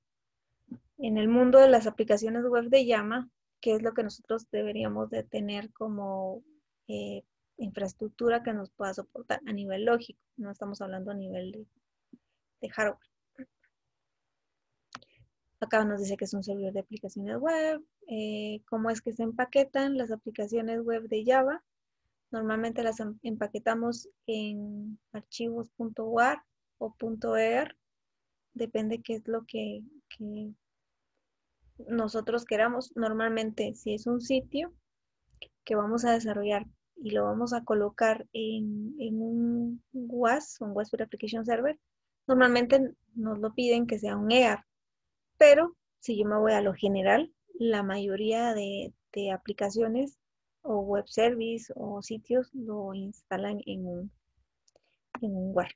en el mundo de las aplicaciones web de Llama, qué es lo que nosotros deberíamos de tener como infraestructura que nos pueda soportar a nivel lógico. No estamos hablando a nivel hardware. Acá nos dice que es un servidor de aplicaciones web. ¿Cómo es que se empaquetan las aplicaciones web de Java? Normalmente las empaquetamos en archivos .war o .er. Depende qué es lo que nosotros queramos. Normalmente, si es un sitio que vamos a desarrollar y lo vamos a colocar en un WAS, un Web Application Server, normalmente nos lo piden que sea un EAR. Pero si yo me voy a lo general, la mayoría de aplicaciones o web service o sitios lo instalan en un WAR.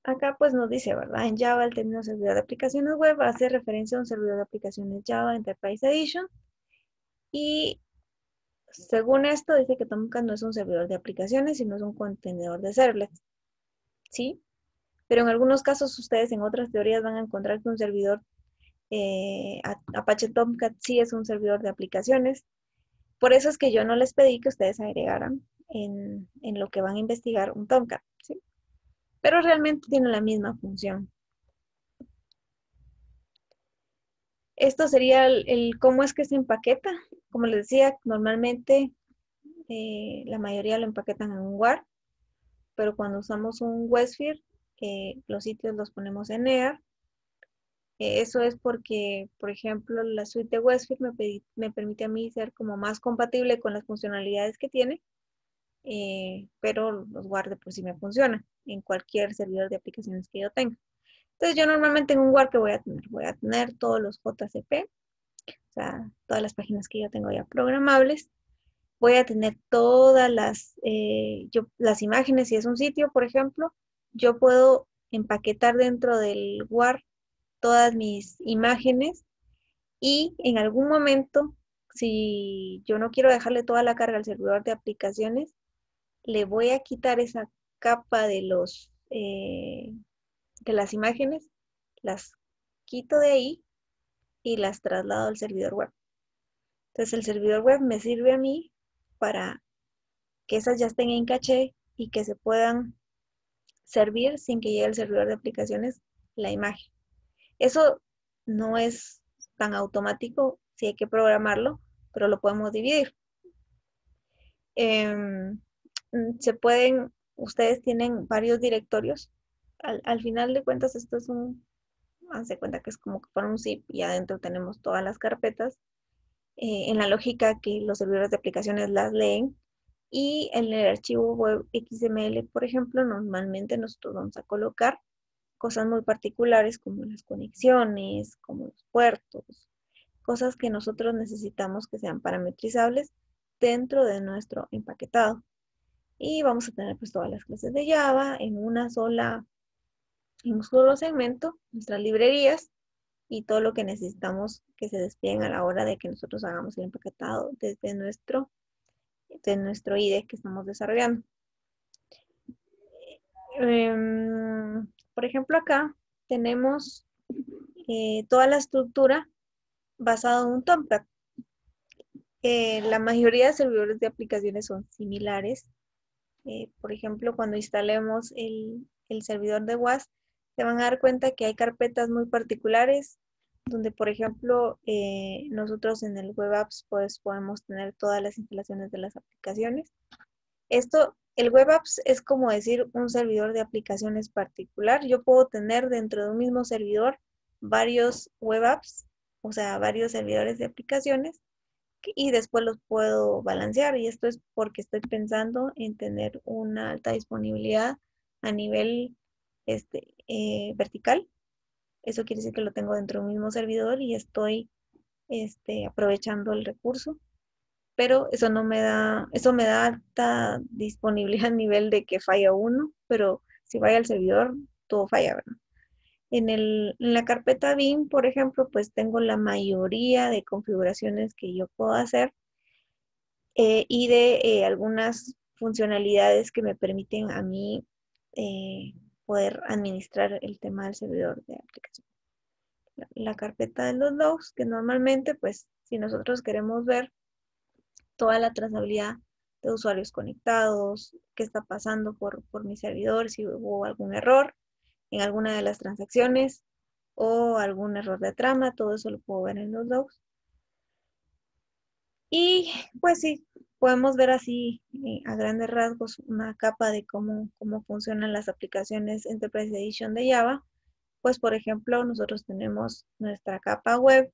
Acá pues nos dice, ¿verdad? En Java el término servidor de aplicaciones web hace referencia a un servidor de aplicaciones Java Enterprise Edition. Y según esto dice que Tomcat no es un servidor de aplicaciones, sino es un contenedor de servlets. ¿Sí? Pero en algunos casos ustedes en otras teorías van a encontrar que un servidor Apache Tomcat sí es un servidor de aplicaciones. Por eso es que yo no les pedí que ustedes agregaran en lo que van a investigar un Tomcat, ¿sí? Pero realmente tiene la misma función. Esto sería el cómo es que se empaqueta. Como les decía, normalmente la mayoría lo empaquetan en un WAR, pero cuando usamos un WebSphere, los sitios los ponemos en EAR. Eso es porque, por ejemplo, la suite de WebSphere me permite a mí ser como más compatible con las funcionalidades que tiene, pero los WAR de por sí me funcionan en cualquier servidor de aplicaciones que yo tenga. Entonces yo normalmente en un WAR que voy a tener todos los JCP, o sea, todas las páginas que yo tengo ya programables. Voy a tener todas las imágenes, si es un sitio, por ejemplo, yo puedo empaquetar dentro del WAR todas mis imágenes y en algún momento, si yo no quiero dejarle toda la carga al servidor de aplicaciones, le voy a quitar esa capa de las imágenes, las quito de ahí y las traslado al servidor web. Entonces el servidor web me sirve a mí para que esas ya estén en caché y que se puedan servir sin que llegue el servidor de aplicaciones la imagen. Eso no es tan automático, sí hay que programarlo, pero lo podemos dividir. Ustedes tienen varios directorios. Al final de cuentas, esto es hace cuenta que es como que fuera un zip y adentro tenemos todas las carpetas. En la lógica que los servidores de aplicaciones las leen. Y en el archivo web XML, por ejemplo, normalmente nosotros vamos a colocar cosas muy particulares como las conexiones, como los puertos, cosas que nosotros necesitamos que sean parametrizables dentro de nuestro empaquetado. Y vamos a tener pues todas las clases de Java en un solo segmento, nuestras librerías y todo lo que necesitamos que se desplieguen a la hora de que nosotros hagamos el empaquetado desde nuestro IDE que estamos desarrollando. Por ejemplo, acá tenemos toda la estructura basada en un Tomcat. La mayoría de servidores de aplicaciones son similares. Por ejemplo, cuando instalemos el servidor de WAS, se van a dar cuenta que hay carpetas muy particulares, donde, por ejemplo, nosotros en el Web Apps pues, podemos tener todas las instalaciones de las aplicaciones. El Web Apps es como decir un servidor de aplicaciones particular. Yo puedo tener dentro de un mismo servidor varios Web Apps, o sea, varios servidores de aplicaciones, y después los puedo balancear. Y esto es porque estoy pensando en tener una alta disponibilidad a nivel vertical. Eso quiere decir que lo tengo dentro de un mismo servidor y estoy aprovechando el recurso. Pero eso me da alta disponibilidad a nivel de que falla uno, pero si falla el servidor, todo falla, ¿verdad? En la carpeta BIM, por ejemplo, pues tengo la mayoría de configuraciones que yo puedo hacer y de algunas funcionalidades que me permiten a mí poder administrar el tema del servidor de aplicación. La carpeta de los logs, que normalmente, pues, si nosotros queremos ver toda la trazabilidad de usuarios conectados, qué está pasando por mi servidor, si hubo algún error en alguna de las transacciones o algún error de trama, todo eso lo puedo ver en los logs. Y pues sí, podemos ver así a grandes rasgos una capa de cómo funcionan las aplicaciones Enterprise Edition de Java. Pues por ejemplo, nosotros tenemos nuestra capa web,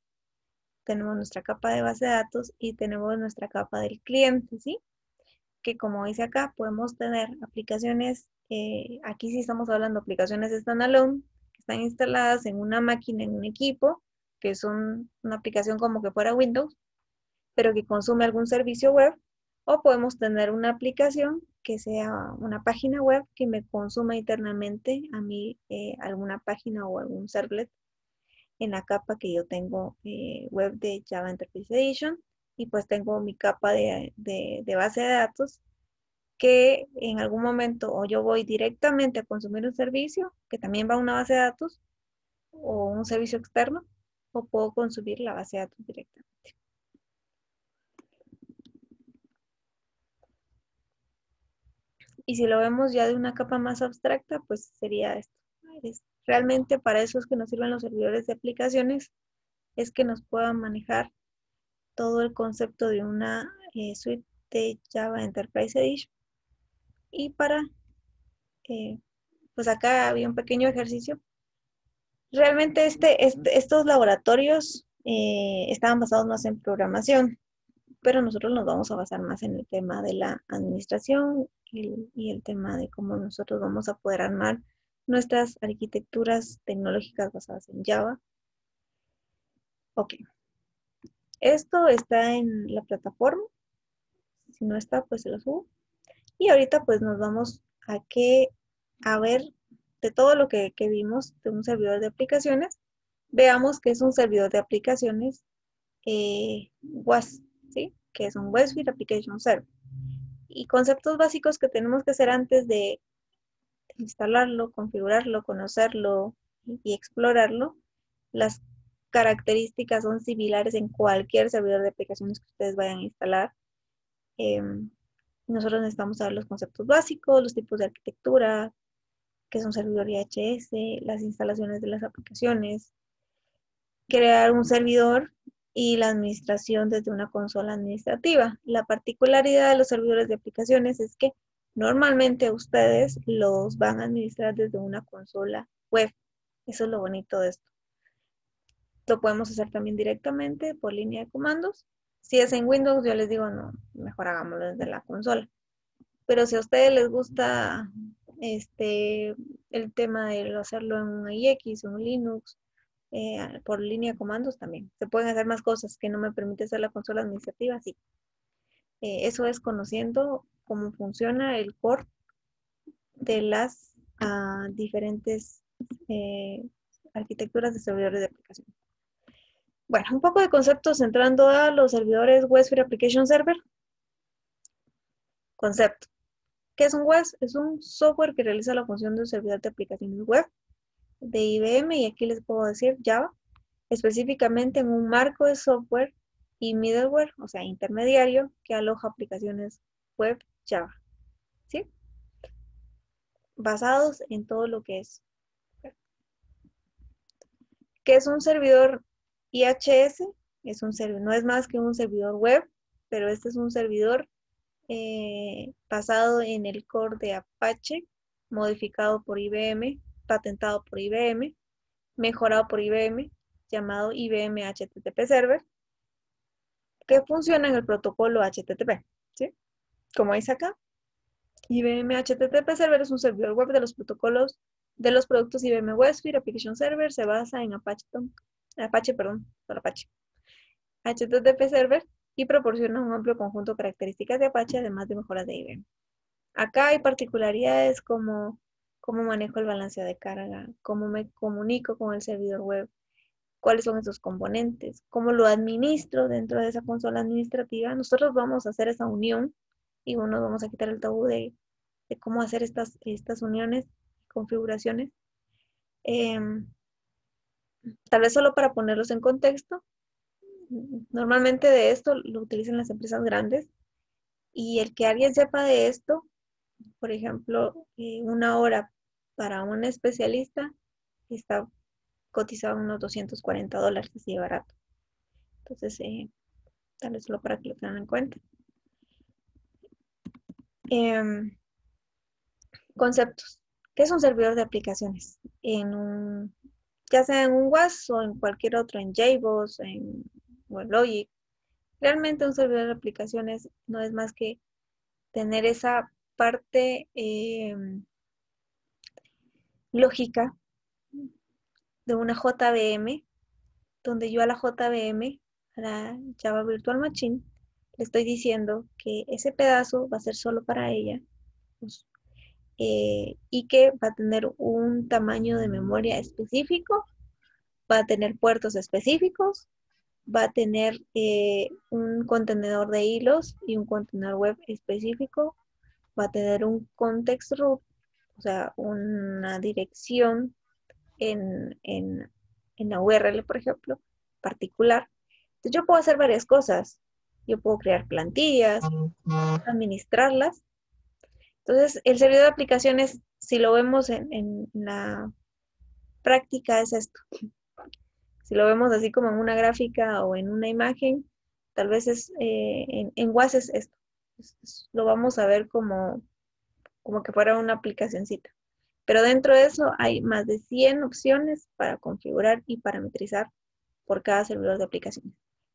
tenemos nuestra capa de base de datos y tenemos nuestra capa del cliente, ¿sí? Que como dice acá, podemos tener aplicaciones, aquí sí estamos hablando de aplicaciones standalone, que están instaladas en una máquina, en un equipo, que son una aplicación como que fuera Windows, pero que consume algún servicio web, o podemos tener una aplicación que sea una página web que me consuma internamente a mí alguna página o algún servlet en la capa que yo tengo web de Java Enterprise Edition, y pues tengo mi capa de base de datos que en algún momento o yo voy directamente a consumir un servicio que también va a una base de datos o un servicio externo, o puedo consumir la base de datos directamente. Y si lo vemos ya de una capa más abstracta, pues sería esto. Realmente para eso es que nos sirven los servidores de aplicaciones, es que nos puedan manejar todo el concepto de una suite de Java Enterprise Edition. Y para, pues acá había un pequeño ejercicio. Realmente estos laboratorios estaban basados más en programación, pero nosotros nos vamos a basar más en el tema de la administración y el tema de cómo nosotros vamos a poder armar nuestras arquitecturas tecnológicas basadas en Java. Ok, esto está en la plataforma, si no está, pues se lo subo. Y ahorita pues nos vamos a ver de todo lo que vimos de un servidor de aplicaciones, veamos que es un servidor de aplicaciones WAS, ¿sí? Que es un WebSphere Application Server. Y conceptos básicos que tenemos que hacer antes de instalarlo, configurarlo, conocerlo y explorarlo. Las características son similares en cualquier servidor de aplicaciones que ustedes vayan a instalar. Nosotros necesitamos saber los conceptos básicos, los tipos de arquitectura, qué es un servidor IHS, las instalaciones de las aplicaciones, crear un servidor y la administración desde una consola administrativa. La particularidad de los servidores de aplicaciones es que normalmente ustedes los van a administrar desde una consola web. Eso es lo bonito de esto. Lo podemos hacer también directamente por línea de comandos. Si es en Windows, yo les digo, no, mejor hagámoslo desde la consola. Pero si a ustedes les gusta el tema de hacerlo en un IX o un Linux, por línea de comandos también. Se pueden hacer más cosas que no me permite hacer la consola administrativa, sí. Eso es conociendo cómo funciona el core de las diferentes arquitecturas de servidores de aplicación. Bueno, un poco de conceptos entrando a los servidores WebSphere Application Server. Concepto. ¿Qué es un web? Es un software que realiza la función de un servidor de aplicaciones web de IBM, y aquí les puedo decir Java, específicamente en un marco de software y middleware, o sea, intermediario, que aloja aplicaciones web Java, ¿sí? Basados en todo lo que es. ¿Qué es un servidor IHS? Es un servidor, no es más que un servidor web, pero este es un servidor basado en el core de Apache, modificado por IBM, patentado por IBM, mejorado por IBM, llamado IBM HTTP Server, que funciona en el protocolo HTTP, ¿sí? Como dice acá, IBM HTTP Server es un servidor web de los protocolos de los productos IBM WebSphere Application Server, se basa en HTTP Server, y proporciona un amplio conjunto de características de Apache, además de mejoras de IBM. Acá hay particularidades como cómo manejo el balanceo de carga, cómo me comunico con el servidor web, cuáles son esos componentes, cómo lo administro dentro de esa consola administrativa. Nosotros vamos a hacer esa unión y nos vamos a quitar el tabú de cómo hacer estas uniones, configuraciones. Tal vez solo para ponerlos en contexto, normalmente de esto lo utilizan las empresas grandes Y el que alguien sepa de esto, por ejemplo, 1 hora para un especialista está cotizado unos $240, así de barato. Entonces, tal vez solo para que lo tengan en cuenta. Conceptos. ¿Qué es un servidor de aplicaciones? Ya sea en un WAS o en cualquier otro, en JBoss, en WebLogic. Realmente un servidor de aplicaciones no es más que tener esa parte lógica de una JVM, donde yo a la JVM, a la Java Virtual Machine, le estoy diciendo que ese pedazo va a ser solo para ella, pues, y que va a tener un tamaño de memoria específico, va a tener puertos específicos, va a tener un contenedor de hilos y un contenedor web específico, va a tener un context root, o sea, una dirección en la URL, por ejemplo, particular. Entonces yo puedo hacer varias cosas. Yo puedo crear plantillas, administrarlas. Entonces, el servidor de aplicaciones, si lo vemos en la práctica, es esto. Si lo vemos así como en una gráfica o en una imagen, tal vez en WAS es esto. Lo vamos a ver como que fuera una aplicacioncita. Pero dentro de eso hay más de 100 opciones para configurar y parametrizar por cada servidor de aplicaciones.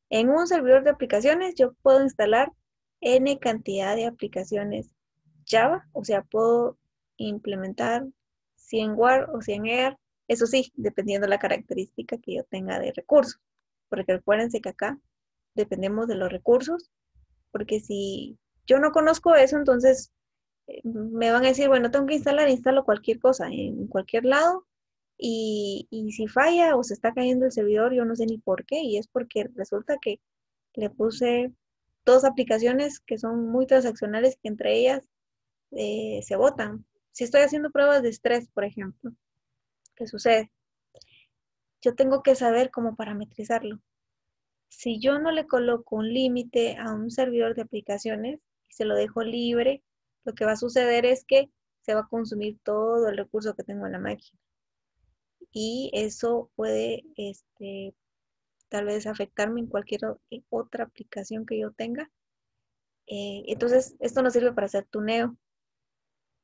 En un servidor de aplicaciones yo puedo instalar N cantidad de aplicaciones Java, o sea, puedo implementar 100 WAR o 100 EAR, eso sí, dependiendo de la característica que yo tenga de recursos, porque recuérdense que acá dependemos de los recursos, porque si yo no conozco eso, entonces me van a decir, bueno, tengo que instalo cualquier cosa en cualquier lado y si falla o se está cayendo el servidor, yo no sé ni por qué, y es porque resulta que le puse 2 aplicaciones que son muy transaccionales que entre ellas se botan. Si estoy haciendo pruebas de estrés, por ejemplo, ¿qué sucede? Yo tengo que saber cómo parametrizarlo. Si yo no le coloco un límite a un servidor de aplicaciones y se lo dejo libre, lo que va a suceder es que se va a consumir todo el recurso que tengo en la máquina. Y eso puede tal vez afectarme en cualquier otra aplicación que yo tenga. Entonces, esto nos sirve para hacer tuneo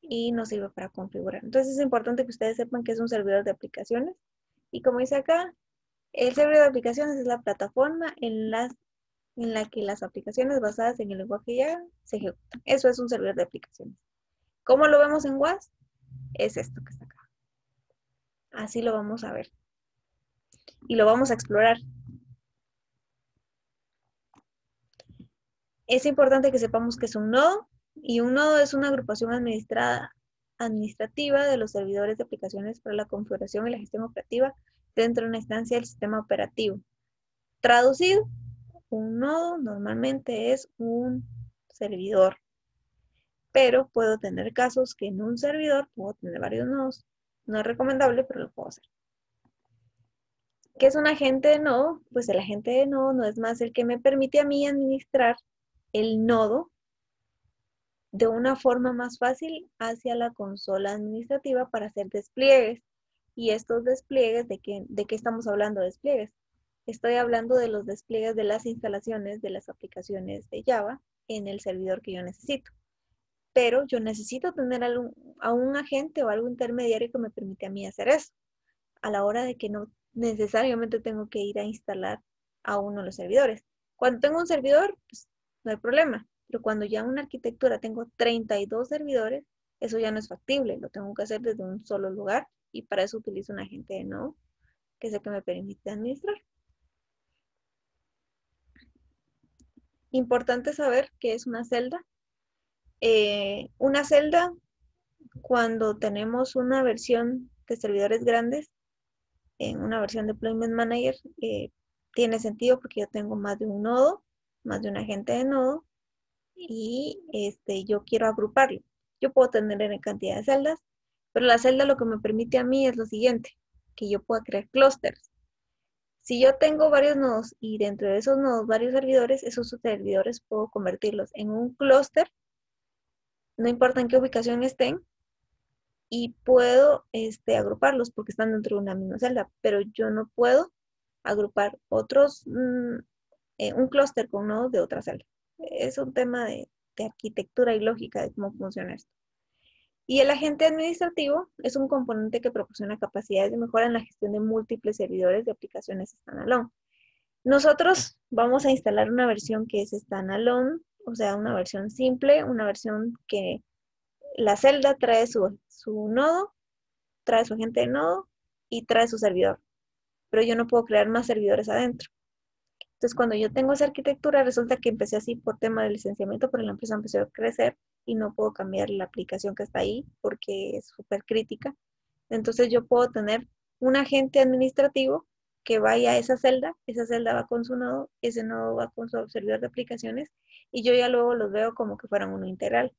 y nos sirve para configurar. Entonces, es importante que ustedes sepan que es un servidor de aplicaciones. Y como dice acá, el servidor de aplicaciones es la plataforma en la que las aplicaciones basadas en el lenguaje Java se ejecutan. Eso es un servidor de aplicaciones. ¿Cómo lo vemos en WAS? Es esto que está acá. Así lo vamos a ver. Y lo vamos a explorar. Es importante que sepamos que es un nodo, y un nodo es una agrupación administrativa de los servidores de aplicaciones para la configuración y la gestión operativa dentro de una instancia del sistema operativo. Traducido, un nodo normalmente es un servidor, pero puedo tener casos que en un servidor puedo tener varios nodos. No es recomendable, pero lo puedo hacer. ¿Qué es un agente de nodo? Pues el agente de nodo no es más el que me permite a mí administrar el nodo de una forma más fácil hacia la consola administrativa para hacer despliegues. Y estos despliegues, ¿de qué estamos hablando de despliegues? Estoy hablando de los despliegues de las instalaciones de las aplicaciones de Java en el servidor que yo necesito. Pero yo necesito tener a un agente o algo intermediario que me permite a mí hacer eso, a la hora de que no necesariamente tengo que ir a instalar a uno de los servidores. Cuando tengo un servidor, pues no hay problema, pero cuando ya en una arquitectura tengo 32 servidores, eso ya no es factible, lo tengo que hacer desde un solo lugar y para eso utilizo un agente de nodo, que es el que me permite administrar. Importante saber qué es una celda. Una celda, cuando tenemos una versión de servidores grandes, en una versión de Deployment Manager, tiene sentido porque yo tengo más de un nodo, más de un agente de nodo, y yo quiero agruparlo. Yo puedo tener en cantidad de celdas, pero la celda lo que me permite a mí es lo siguiente, que yo pueda crear clústeres. Si yo tengo varios nodos y dentro de esos nodos varios servidores, esos servidores puedo convertirlos en un clúster, no importa en qué ubicación estén, y puedo agruparlos porque están dentro de una misma celda, pero yo no puedo agrupar un clúster con nodos de otra celda. Es un tema de arquitectura y lógica de cómo funciona esto. Y el agente administrativo es un componente que proporciona capacidades de mejora en la gestión de múltiples servidores de aplicaciones standalone. Nosotros vamos a instalar una versión que es standalone, o sea, una versión simple, una versión que la celda trae su nodo, trae su agente de nodo y trae su servidor. Pero yo no puedo crear más servidores adentro. Entonces, cuando yo tengo esa arquitectura, resulta que empecé así por tema de licenciamiento, pero la empresa empezó a crecer y no puedo cambiar la aplicación que está ahí porque es súper crítica. Entonces, yo puedo tener un agente administrativo que vaya a esa celda va con su nodo, ese nodo va con su servidor de aplicaciones y yo ya luego los veo como que fueran uno integral.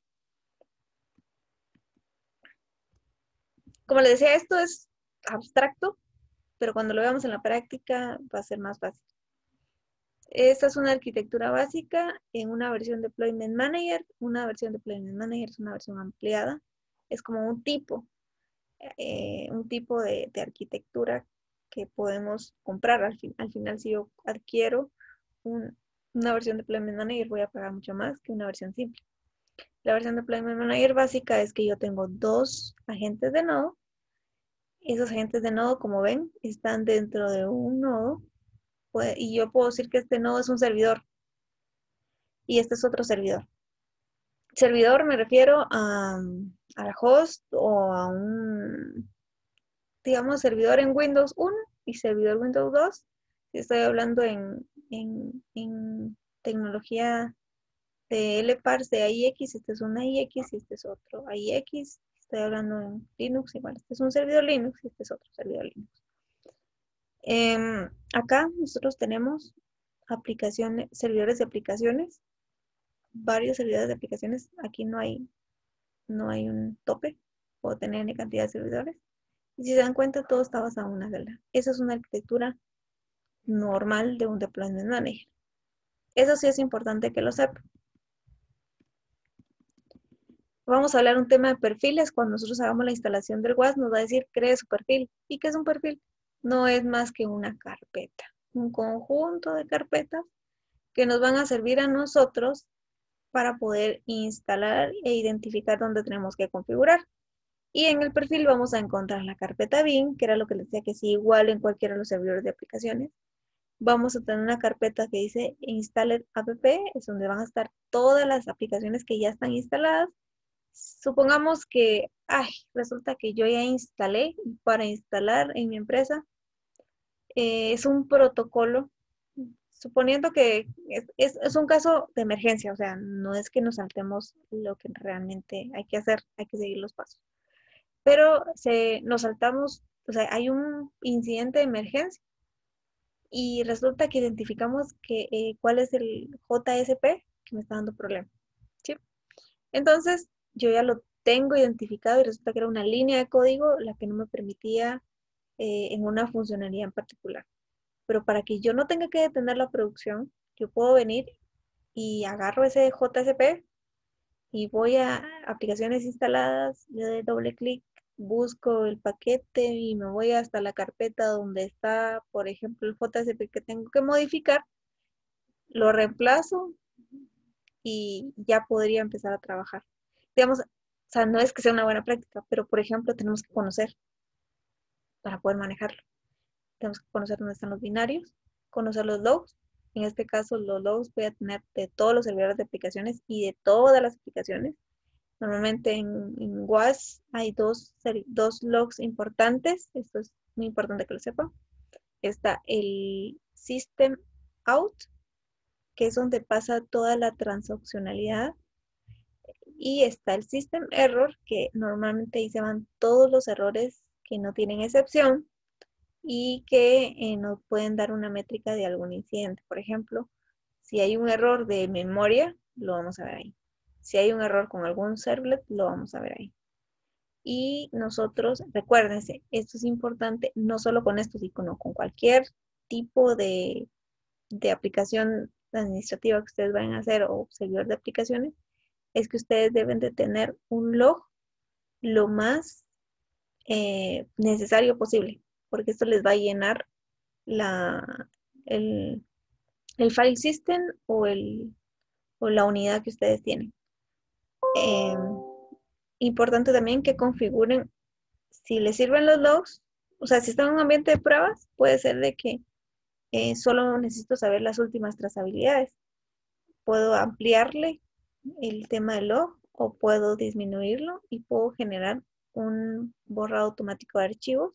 Como les decía, esto es abstracto, pero cuando lo veamos en la práctica va a ser más fácil. Esta es una arquitectura básica en una versión Deployment Manager. Una versión Deployment Manager es una versión ampliada. Es como un tipo de arquitectura que podemos comprar. Al final, si yo adquiero una versión Deployment Manager, voy a pagar mucho más que una versión simple. La versión Deployment Manager básica es que yo tengo 2 agentes de nodo. Esos agentes de nodo, como ven, están dentro de un nodo. Y yo puedo decir que este nodo es un servidor y este es otro servidor. Servidor me refiero al host o a un, digamos, servidor en Windows 1 y servidor Windows 2. Si estoy hablando en tecnología de LPARS de AIX, este es un AIX y este es otro AIX. Estoy hablando en Linux, igual este es un servidor Linux y este es otro servidor Linux. Acá nosotros tenemos aplicaciones, servidores de aplicaciones, varios servidores de aplicaciones. Aquí no hay un tope, puedo tener N cantidad de servidores. Y si se dan cuenta, todo está basado en una celda. Esa es una arquitectura normal de un deployment manager. Eso sí es importante que lo sepan. Vamos a hablar un tema de perfiles. Cuando nosotros hagamos la instalación del WAS, nos va a decir, cree su perfil. ¿Y qué es un perfil? No es más que una carpeta, un conjunto de carpetas que nos van a servir a nosotros para poder instalar e identificar dónde tenemos que configurar. Y en el perfil vamos a encontrar la carpeta bin, que era lo que les decía que es igual en cualquiera de los servidores de aplicaciones. Vamos a tener una carpeta que dice installer app, es donde van a estar todas las aplicaciones que ya están instaladas. Supongamos que, resulta que yo ya instalé, y para instalar en mi empresa es un protocolo, suponiendo que es un caso de emergencia, o sea, no es que nos saltemos lo que realmente hay que hacer, hay que seguir los pasos. Pero nos saltamos, o sea, hay un incidente de emergencia y resulta que identificamos cuál es el JSP que me está dando problema, ¿sí? Entonces, yo ya lo tengo identificado y resulta que era una línea de código la que no me permitía en una funcionalidad en particular. Pero para que yo no tenga que detener la producción, yo puedo venir y agarro ese JSP y voy a aplicaciones instaladas, le doy doble clic, busco el paquete y me voy hasta la carpeta donde está, por ejemplo, el JSP que tengo que modificar, lo reemplazo y ya podría empezar a trabajar. Digamos, o sea, no es que sea una buena práctica, pero por ejemplo tenemos que conocer para poder manejarlo. Tenemos que conocer dónde están los binarios, conocer los logs. En este caso, los logs voy a tener de todos los servidores de aplicaciones y de todas las aplicaciones. Normalmente en WAS hay dos logs importantes. Esto es muy importante que lo sepan. Está el System Out, que es donde pasa toda la transaccionalidad. Y está el System Error, que normalmente ahí se van todos los errores que no tienen excepción y que nos pueden dar una métrica de algún incidente. Por ejemplo, si hay un error de memoria, lo vamos a ver ahí. Si hay un error con algún servlet, lo vamos a ver ahí. Y nosotros, recuérdense, esto es importante, no solo con esto, sino con cualquier tipo de aplicación administrativa que ustedes vayan a hacer o servidor de aplicaciones, es que ustedes deben de tener un log lo más necesario posible, porque esto les va a llenar el, el file system o la unidad que ustedes tienen. Importante también que configuren, si les sirven los logs, o sea, si están en un ambiente de pruebas, puede ser de que solo necesito saber las últimas trazabilidades. Puedo ampliarle el tema del log o puedo disminuirlo y puedo generar un borrado automático de archivos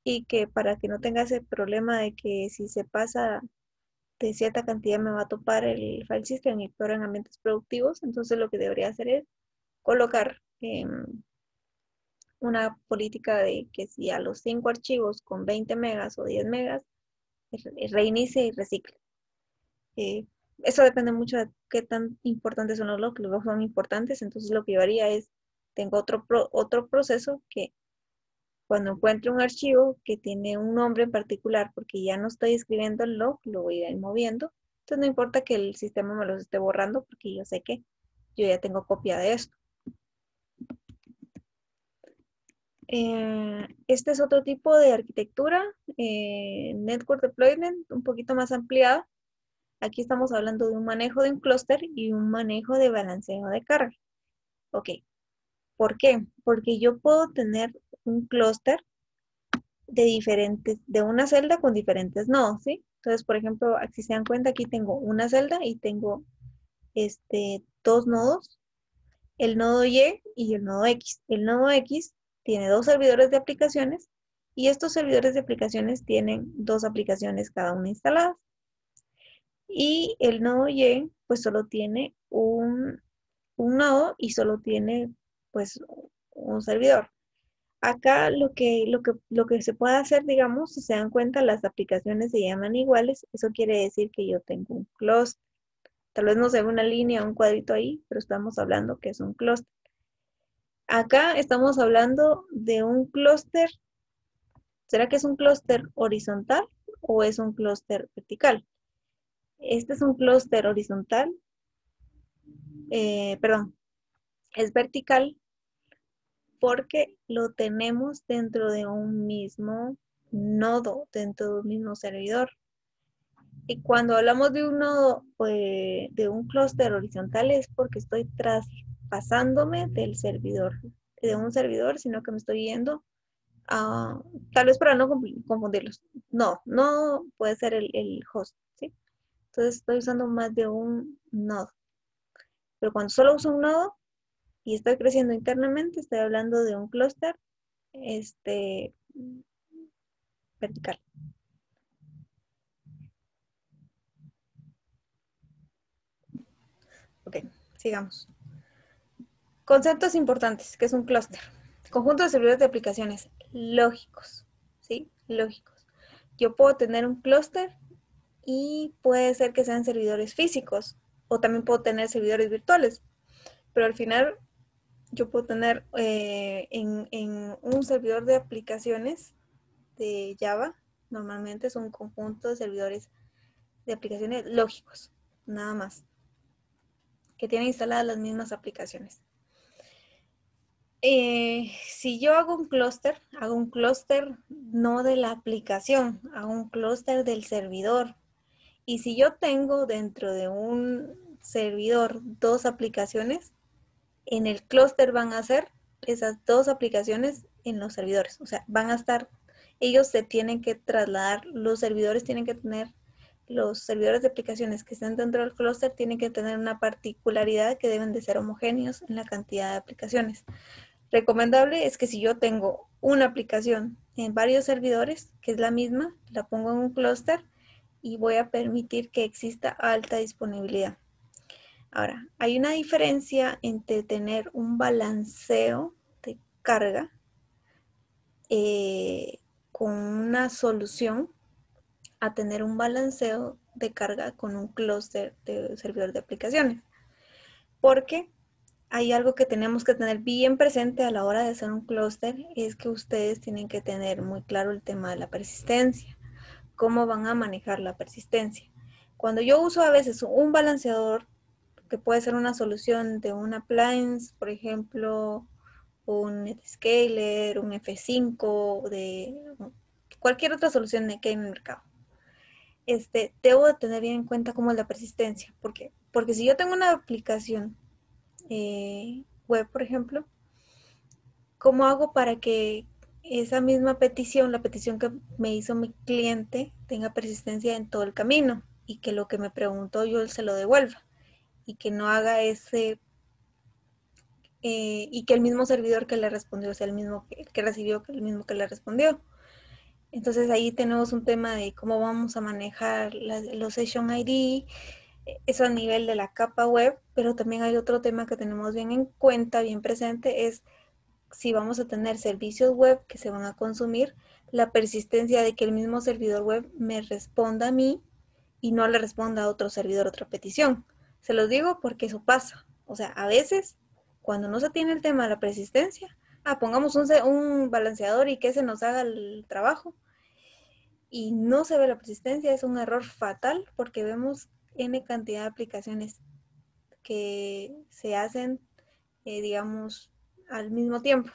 y que para que no tenga ese problema de que si se pasa de cierta cantidad me va a topar el file system y peor en ambientes productivos, entonces lo que debería hacer es colocar una política de que si a los 5 archivos con 20 megas o 10 megas, reinicie y recicle. Eso depende mucho de qué tan importantes son los logs. Los logs son importantes, entonces lo que yo haría es, tengo otro proceso que cuando encuentre un archivo que tiene un nombre en particular, porque ya no estoy escribiendo el log, lo voy a ir moviendo. Entonces no importa que el sistema me los esté borrando, porque yo sé que yo ya tengo copia de esto. Este es otro tipo de arquitectura, Network Deployment, un poquito más ampliada. Aquí estamos hablando de un manejo de un clúster y un manejo de balanceo de carga. Ok, ¿por qué? Porque yo puedo tener un clúster de una celda con diferentes nodos, ¿sí? Entonces, por ejemplo, si se dan cuenta, aquí tengo una celda y tengo dos nodos, el nodo Y y el nodo X. El nodo X tiene 2 servidores de aplicaciones y estos servidores de aplicaciones tienen 2 aplicaciones cada una instaladas. Y el nodo Y, pues solo tiene un nodo y solo tiene, pues, un servidor. Acá lo que se puede hacer, digamos, si se dan cuenta, las aplicaciones se llaman iguales. Eso quiere decir que yo tengo un clúster. Tal vez no se ve una línea, un cuadrito ahí, pero estamos hablando que es un clúster. Acá estamos hablando de un clúster. ¿Será que es un clúster horizontal o es un clúster vertical? Este es un clúster horizontal, perdón, es vertical porque lo tenemos dentro de un mismo nodo, dentro de un mismo servidor. Y cuando hablamos de un nodo, de un clúster horizontal, es porque estoy traspasándome del servidor, de un servidor, sino que me estoy yendo a, tal vez para no confundirlos. No puede ser el host, ¿sí? Entonces estoy usando más de un nodo. Pero cuando solo uso un nodo y estoy creciendo internamente, estoy hablando de un clúster vertical. Ok, sigamos. Conceptos importantes, que es un clúster. Conjunto de servidores de aplicaciones lógicos, ¿sí? Lógicos. Yo puedo tener un clúster y puede ser que sean servidores físicos o también puedo tener servidores virtuales, pero al final yo puedo tener en un servidor de aplicaciones de Java, normalmente es un conjunto de servidores de aplicaciones lógicos, nada más, que tienen instaladas las mismas aplicaciones. Si yo hago un clúster no de la aplicación, hago un clúster del servidor. Y si yo tengo dentro de un servidor 2 aplicaciones, en el clúster van a ser esas 2 aplicaciones en los servidores. O sea, van a estar, ellos se tienen que trasladar, los servidores tienen que tener, los servidores de aplicaciones que estén dentro del clúster tienen que tener una particularidad que deben de ser homogéneos en la cantidad de aplicaciones. Recomendable es que si yo tengo una aplicación en varios servidores, que es la misma, la pongo en un clúster y voy a permitir que exista alta disponibilidad. Ahora, hay una diferencia entre tener un balanceo de carga con una solución a tener un balanceo de carga con un clúster de servidor de aplicaciones. Porque hay algo que tenemos que tener bien presente a la hora de hacer un clúster, es que ustedes tienen que tener muy claro el tema de la persistencia. cómo van a manejar la persistencia. Cuando yo uso a veces un balanceador, que puede ser una solución de un appliance, por ejemplo, un Netscaler, un F5, de cualquier otra solución que hay en el mercado. Debo de tener bien en cuenta cómo es la persistencia. ¿Por qué? Porque si yo tengo una aplicación web, por ejemplo, ¿cómo hago para que esa misma petición, la petición que me hizo mi cliente, tenga persistencia en todo el camino y que lo que me preguntó yo se lo devuelva y que no haga y que el mismo servidor que le respondió sea el mismo que recibió, que el mismo que le respondió? Entonces ahí tenemos un tema de cómo vamos a manejar los Session ID, eso a nivel de la capa web, pero también hay otro tema que tenemos bien en cuenta, bien presente, es si vamos a tener servicios web que se van a consumir, la persistencia de que el mismo servidor web me responda a mí y no le responda a otro servidor otra petición. Se los digo porque eso pasa. O sea, a veces, cuando no se tiene el tema de la persistencia, pongamos un balanceador y que se nos haga el trabajo, y no se ve la persistencia, es un error fatal porque vemos N cantidad de aplicaciones que se hacen, digamos, al mismo tiempo,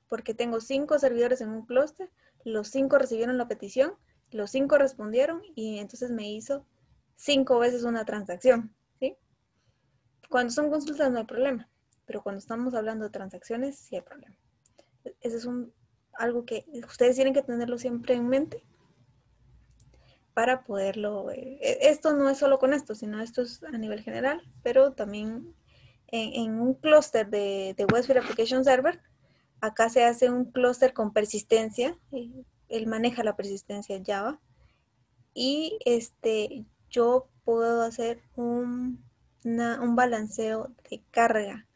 porque tengo 5 servidores en un clúster, los 5 recibieron la petición, los 5 respondieron y entonces me hizo 5 veces una transacción, ¿sí? Cuando son consultas no hay problema, pero cuando estamos hablando de transacciones sí hay problema. Ese es algo que ustedes tienen que tenerlo siempre en mente para poderlo, esto no es solo con esto, sino esto es a nivel general, pero también en un clúster de WebSphere Application Server, acá se hace un clúster con persistencia, él maneja la persistencia en Java, y yo puedo hacer un balanceo de carga,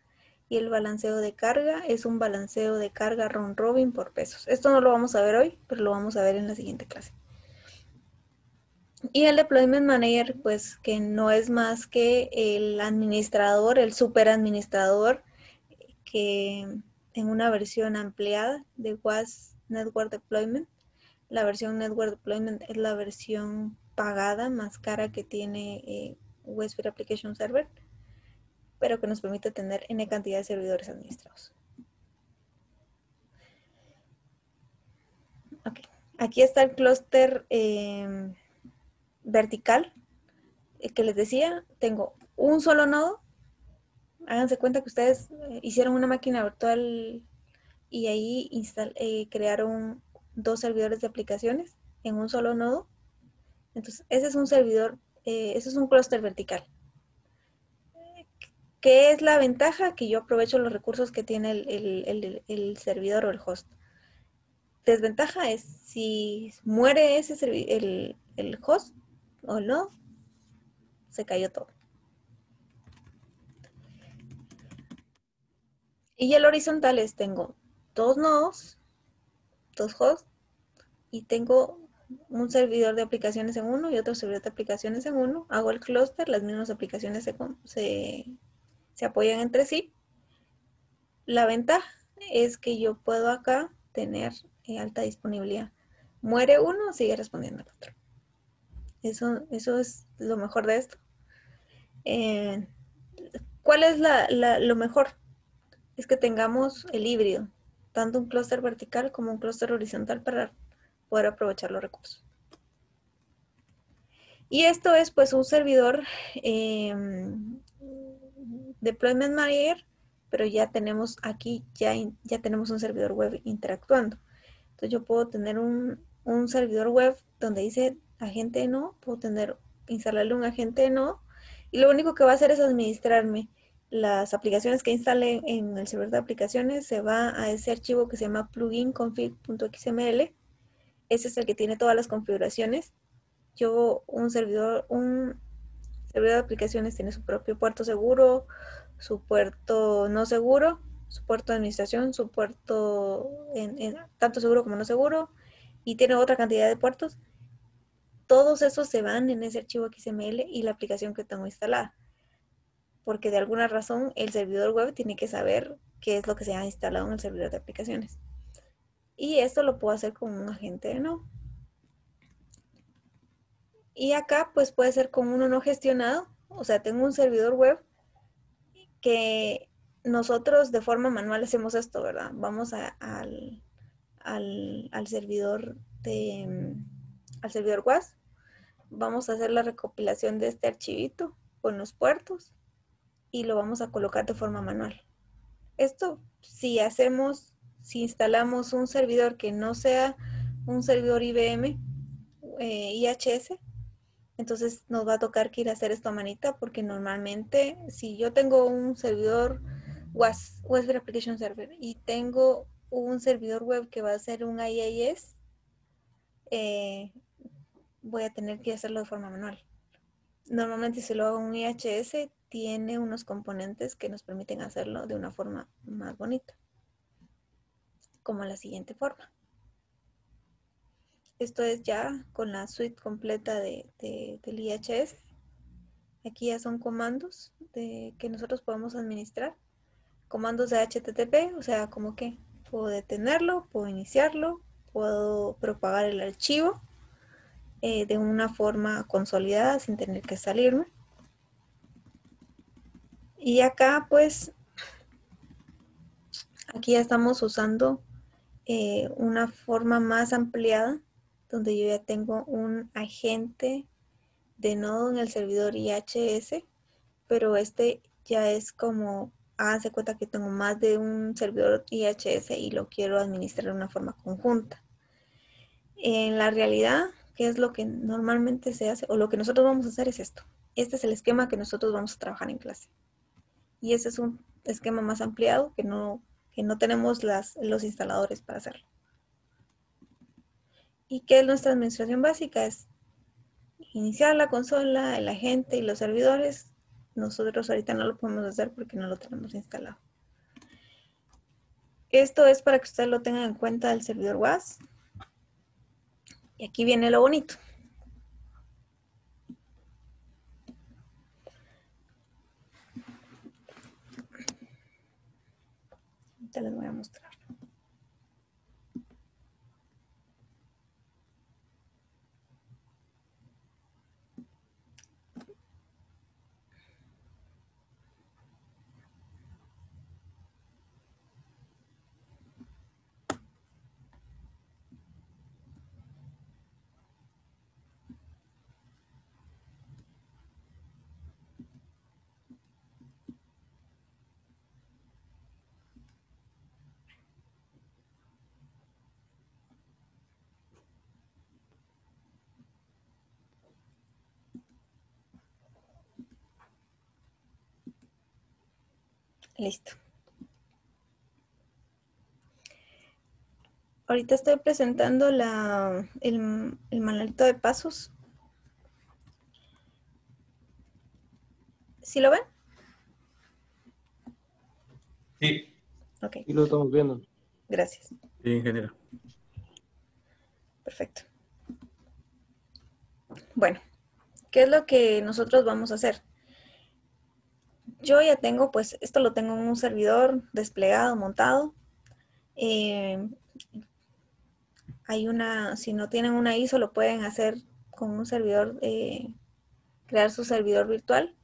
y el balanceo de carga es un balanceo de carga round robin por pesos. Esto no lo vamos a ver hoy, pero lo vamos a ver en la siguiente clase. Y el Deployment Manager, pues que no es más que el administrador, el super administrador, que en una versión ampliada de WAS Network Deployment. La versión Network Deployment es la versión pagada más cara que tiene WebSphere Application Server, pero que nos permite tener N cantidad de servidores administrados. Okay. Aquí está el clúster vertical, que les decía, tengo un solo nodo. Háganse cuenta que ustedes hicieron una máquina virtual y ahí crearon 2 servidores de aplicaciones en un solo nodo. Entonces, ese es un servidor, ese es un clúster vertical. ¿Qué es la ventaja? Que yo aprovecho los recursos que tiene el servidor o el host. Desventaja es si muere el host o no, se cayó todo. Y el horizontal es, tengo 2 nodos, 2 hosts, y tengo un servidor de aplicaciones en uno y otro servidor de aplicaciones en uno. Hago el clúster, las mismas aplicaciones se apoyan entre sí. La ventaja es que yo puedo acá tener alta disponibilidad. Muere uno, sigue respondiendo el otro. Eso es lo mejor de esto. ¿Cuál es lo mejor? Es que tengamos el híbrido, tanto un clúster vertical como un clúster horizontal para poder aprovechar los recursos. Y esto es pues un servidor Deployment Manager, pero ya tenemos aquí, ya tenemos un servidor web interactuando. Entonces yo puedo tener un servidor web donde dice agente no, puedo instalarle un agente no, y lo único que va a hacer es administrarme las aplicaciones que instale en el servidor de aplicaciones. Se va a ese archivo que se llama plugin.config.xml. Ese es el que tiene todas las configuraciones. Un servidor de aplicaciones tiene su propio puerto seguro, su puerto no seguro, su puerto de administración, su puerto tanto seguro como no seguro, y tiene otra cantidad de puertos. Todos esos se van en ese archivo XML y la aplicación que tengo instalada, porque de alguna razón el servidor web tiene que saber qué es lo que se ha instalado en el servidor de aplicaciones. Y esto lo puedo hacer con un agente de no. Y acá pues puede ser con uno no gestionado, o sea, tengo un servidor web que nosotros de forma manual hacemos esto, ¿verdad? Vamos al servidor al servidor WAS, vamos a hacer la recopilación de este archivito con los puertos y lo vamos a colocar de forma manual. Esto si instalamos un servidor que no sea un servidor IBM, IHS, entonces nos va a tocar que ir a hacer esto a manita, porque normalmente si yo tengo un servidor WAS, Web Application Server, y tengo un servidor web que va a ser un IIS, voy a tener que hacerlo de forma manual. Normalmente si lo hago en un IHS, tiene unos componentes que nos permiten hacerlo de una forma más bonita, como la siguiente forma. Esto es ya con la suite completa del IHS. Aquí ya son comandos que nosotros podemos administrar. Comandos de HTTP, o sea, como que puedo detenerlo, puedo iniciarlo, puedo propagar el archivo de una forma consolidada sin tener que salirme. Y acá pues, aquí ya estamos usando una forma más ampliada, donde yo ya tengo un agente de nodo en el servidor IHS, pero este ya es como, háganse cuenta que tengo más de un servidor IHS y lo quiero administrar de una forma conjunta. En la realidad, ¿qué es lo que normalmente se hace? O lo que nosotros vamos a hacer es esto. Este es el esquema que nosotros vamos a trabajar en clase. Y ese es un esquema más ampliado que no tenemos los instaladores para hacerlo. ¿Y qué es nuestra administración básica? Es iniciar la consola, el agente y los servidores. Nosotros ahorita no lo podemos hacer porque no lo tenemos instalado. Esto es para que ustedes lo tengan en cuenta del servidor WAS. Y aquí viene lo bonito. Ahorita les voy a mostrar. Listo. Ahorita estoy presentando el manualito de pasos. ¿Sí lo ven? Sí. Ok, Y lo estamos viendo. gracias. Sí, ingeniero. Perfecto. Bueno, ¿qué es lo que nosotros vamos a hacer? Yo ya tengo, pues, esto lo tengo en un servidor desplegado, montado. Si no tienen una ISO, lo pueden hacer con un servidor, crear su servidor virtual.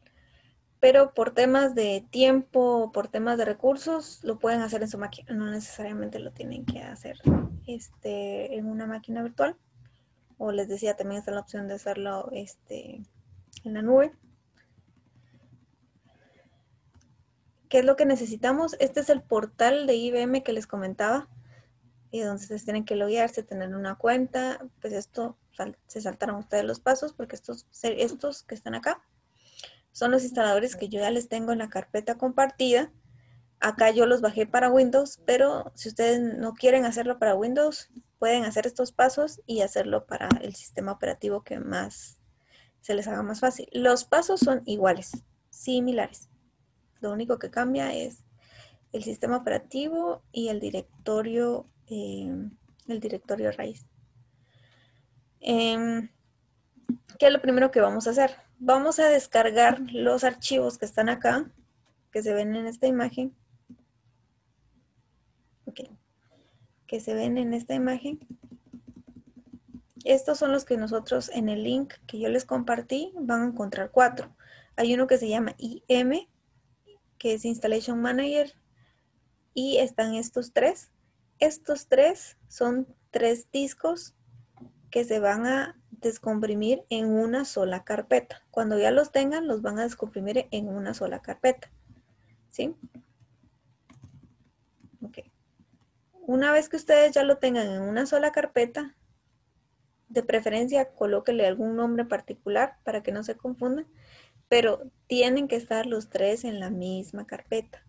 Pero por temas de tiempo, por temas de recursos, lo pueden hacer en su máquina. No necesariamente lo tienen que hacer en una máquina virtual. O les decía, también está la opción de hacerlo en la nube. ¿Qué es lo que necesitamos? Este es el portal de IBM que les comentaba, donde ustedes tienen que loguearse, tener una cuenta. Pues esto se saltaron ustedes los pasos porque estos que están acá son los instaladores que yo ya les tengo en la carpeta compartida. Acá yo los bajé para Windows, pero si ustedes no quieren hacerlo para Windows, pueden hacer estos pasos y hacerlo para el sistema operativo que más se les haga más fácil. Los pasos son iguales, similares. Lo único que cambia es el sistema operativo y el directorio raíz. ¿Qué es lo primero que vamos a hacer? Vamos a descargar los archivos que están acá, que se ven en esta imagen. Ok. Que se ven en esta imagen. Estos son los que nosotros en el link que yo les compartí van a encontrar 4. Hay uno que se llama IM, que es Installation Manager, y están estos 3. Estos 3 son 3 discos que se van a descomprimir en una sola carpeta. Cuando ya los tengan, los van a descomprimir en una sola carpeta. ¿Sí? Ok. Una vez que ustedes ya lo tengan en una sola carpeta, de preferencia colóquenle algún nombre particular para que no se confundan, pero tienen que estar los 3 en la misma carpeta.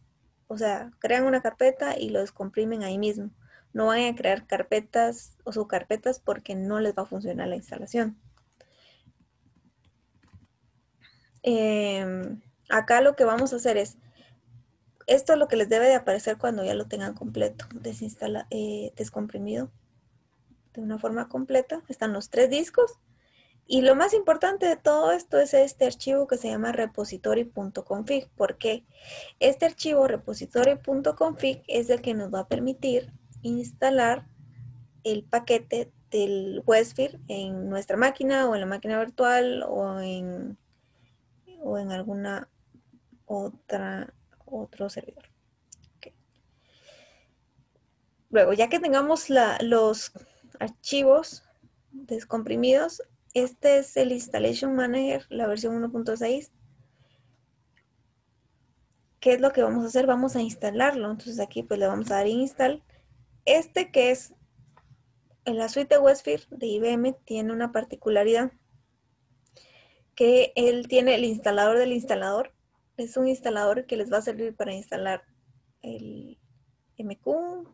O sea, crean una carpeta y lo descomprimen ahí mismo. No vayan a crear carpetas o subcarpetas porque no les va a funcionar la instalación. Acá lo que vamos a hacer es, esto es lo que les debe de aparecer cuando ya lo tengan completo, descomprimido de una forma completa. Están los 3 discos. Y lo más importante de todo esto es este archivo que se llama repository.config. ¿Por qué? Este archivo repository.config es el que nos va a permitir instalar el paquete del WebSphere en nuestra máquina o en la máquina virtual o en alguna otro servidor. Okay. Luego, ya que tengamos los archivos descomprimidos, este es el Installation Manager, la versión 1.6. ¿Qué es lo que vamos a hacer? Vamos a instalarlo. Entonces aquí pues le vamos a dar install. Este que es en la suite de WebSphere de IBM tiene una particularidad, que él tiene el instalador del instalador. Es un instalador que les va a servir para instalar el MQ,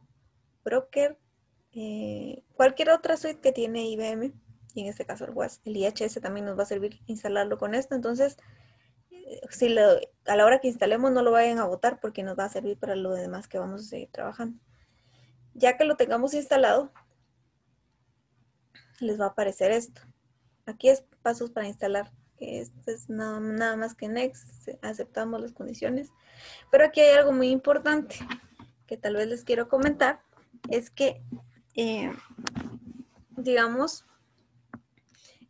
Broker, cualquier otra suite que tiene IBM, y en este caso el IHS también nos va a servir instalarlo con esto. Entonces, a la hora que instalemos no lo vayan a botar porque nos va a servir para lo demás que vamos a seguir trabajando. Ya que lo tengamos instalado, les va a aparecer esto. Aquí es pasos para instalar. Esto es nada más que next, aceptamos las condiciones. Pero aquí hay algo muy importante que tal vez les quiero comentar, es que, digamos,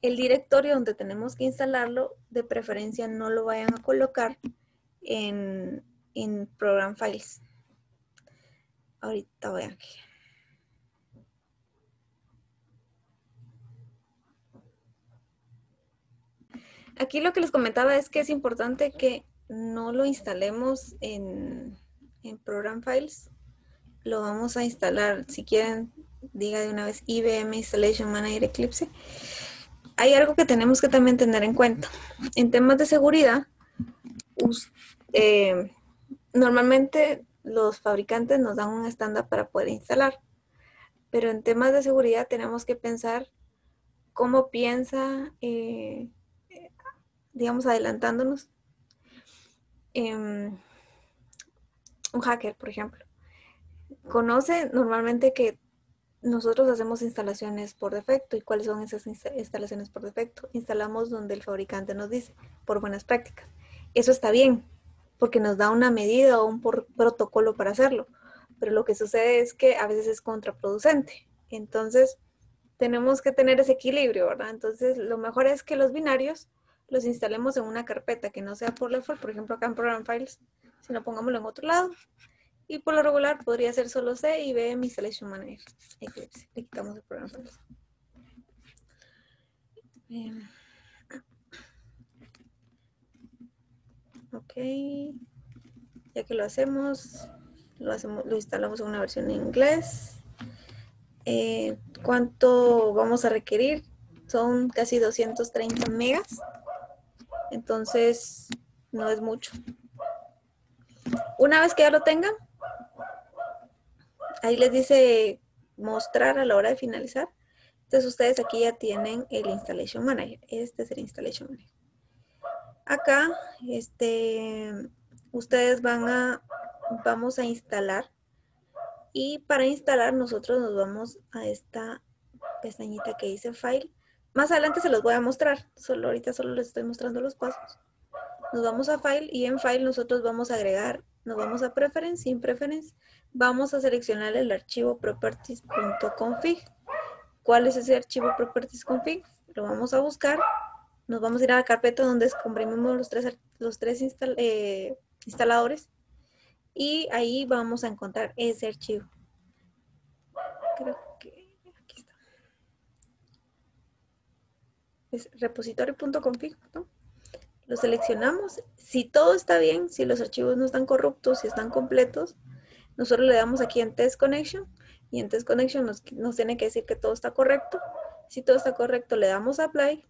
el directorio donde tenemos que instalarlo, de preferencia no lo vayan a colocar en Program Files. Ahorita voy aquí. Aquí lo que les comentaba es que es importante que no lo instalemos en Program Files. Lo vamos a instalar, si quieren, diga de una vez IBM Installation Manager Eclipse. Hay algo que tenemos que también tener en cuenta. En temas de seguridad, normalmente los fabricantes nos dan un estándar para poder instalar. Pero en temas de seguridad tenemos que pensar cómo piensa, digamos, adelantándonos, un hacker, por ejemplo. Conoce normalmente que nosotros hacemos instalaciones por defecto. ¿Y cuáles son esas instalaciones por defecto? Instalamos donde el fabricante nos dice, por buenas prácticas. Eso está bien, porque nos da una medida o un protocolo para hacerlo. Pero lo que sucede es que a veces es contraproducente. Entonces, tenemos que tener ese equilibrio, ¿verdad? Entonces, lo mejor es que los binarios los instalemos en una carpeta que no sea por default, por ejemplo, acá en Program Files, sino pongámoslo en otro lado. Y por lo regular podría ser solo C y IBM Installation Manager Eclipse. Le quitamos el Program Files. Bien. Ok. Ya que lo instalamos en una versión en inglés. ¿Cuánto vamos a requerir? Son casi 230 megas. Entonces, no es mucho. Una vez que ya lo tengan, ahí les dice mostrar a la hora de finalizar. Entonces, ustedes aquí ya tienen el Installation Manager. Este es el Installation Manager. Acá, ustedes vamos a instalar. Y para instalar, nosotros nos vamos a esta pestañita que dice File. Más adelante se los voy a mostrar. Ahorita solo les estoy mostrando los pasos. Nos vamos a File y en File nosotros vamos a agregar, nos vamos a Preference y en Preference vamos a seleccionar el archivo properties.config. ¿Cuál es ese archivo properties config? Lo vamos a buscar. Nos vamos a ir a la carpeta donde descomprimimos los tres instaladores. Y ahí vamos a encontrar ese archivo. Creo que aquí está. Es repository.config, ¿no? Lo seleccionamos. Si todo está bien, si los archivos no están corruptos, si están completos, nosotros le damos aquí en Test Connection. Y en Test Connection nos tiene que decir que todo está correcto. Si todo está correcto, le damos Apply.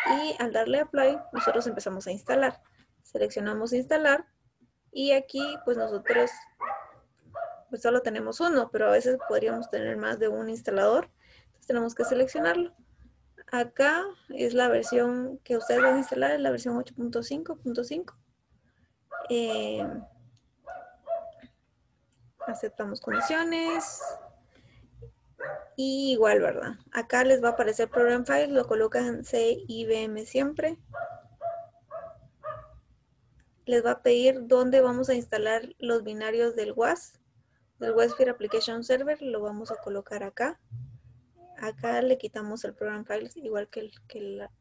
Y al darle Apply, nosotros empezamos a instalar. Seleccionamos Instalar. Y aquí, pues nosotros pues solo tenemos uno, pero a veces podríamos tener más de un instalador. Entonces tenemos que seleccionarlo. Acá es la versión que ustedes van a instalar, es la versión 8.5.5. Aceptamos condiciones. Y igual, ¿verdad? Acá les va a aparecer Program Files, lo colocan en C, IBM siempre. Les va a pedir dónde vamos a instalar los binarios del WAS, del WebSphere Application Server, lo vamos a colocar acá. Acá le quitamos el Program Files, igual que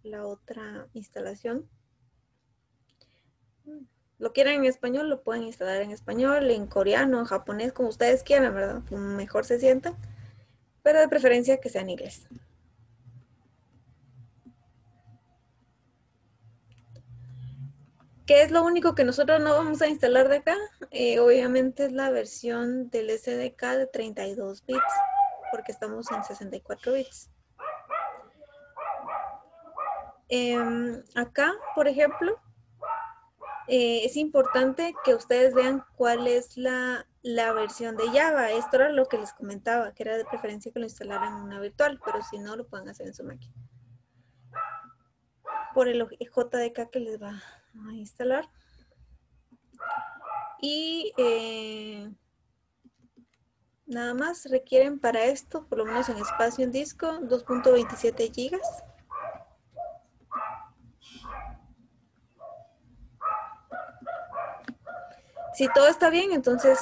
la otra instalación. Lo quieren en español, lo pueden instalar en español, en coreano, en japonés, como ustedes quieran, ¿verdad? Como mejor se sientan, pero de preferencia que sea en inglés. ¿Qué es lo único que nosotros no vamos a instalar de acá? Obviamente es la versión del SDK de 32 bits, porque estamos en 64 bits. Acá, por ejemplo, es importante que ustedes vean cuál es la versión de Java. Esto era lo que les comentaba, que era de preferencia que lo instalaran en una virtual, pero si no, lo pueden hacer en su máquina. Por el JDK que les va a instalar. Y nada más requieren para esto, por lo menos en espacio en disco, 2.27 gigas. Si todo está bien, entonces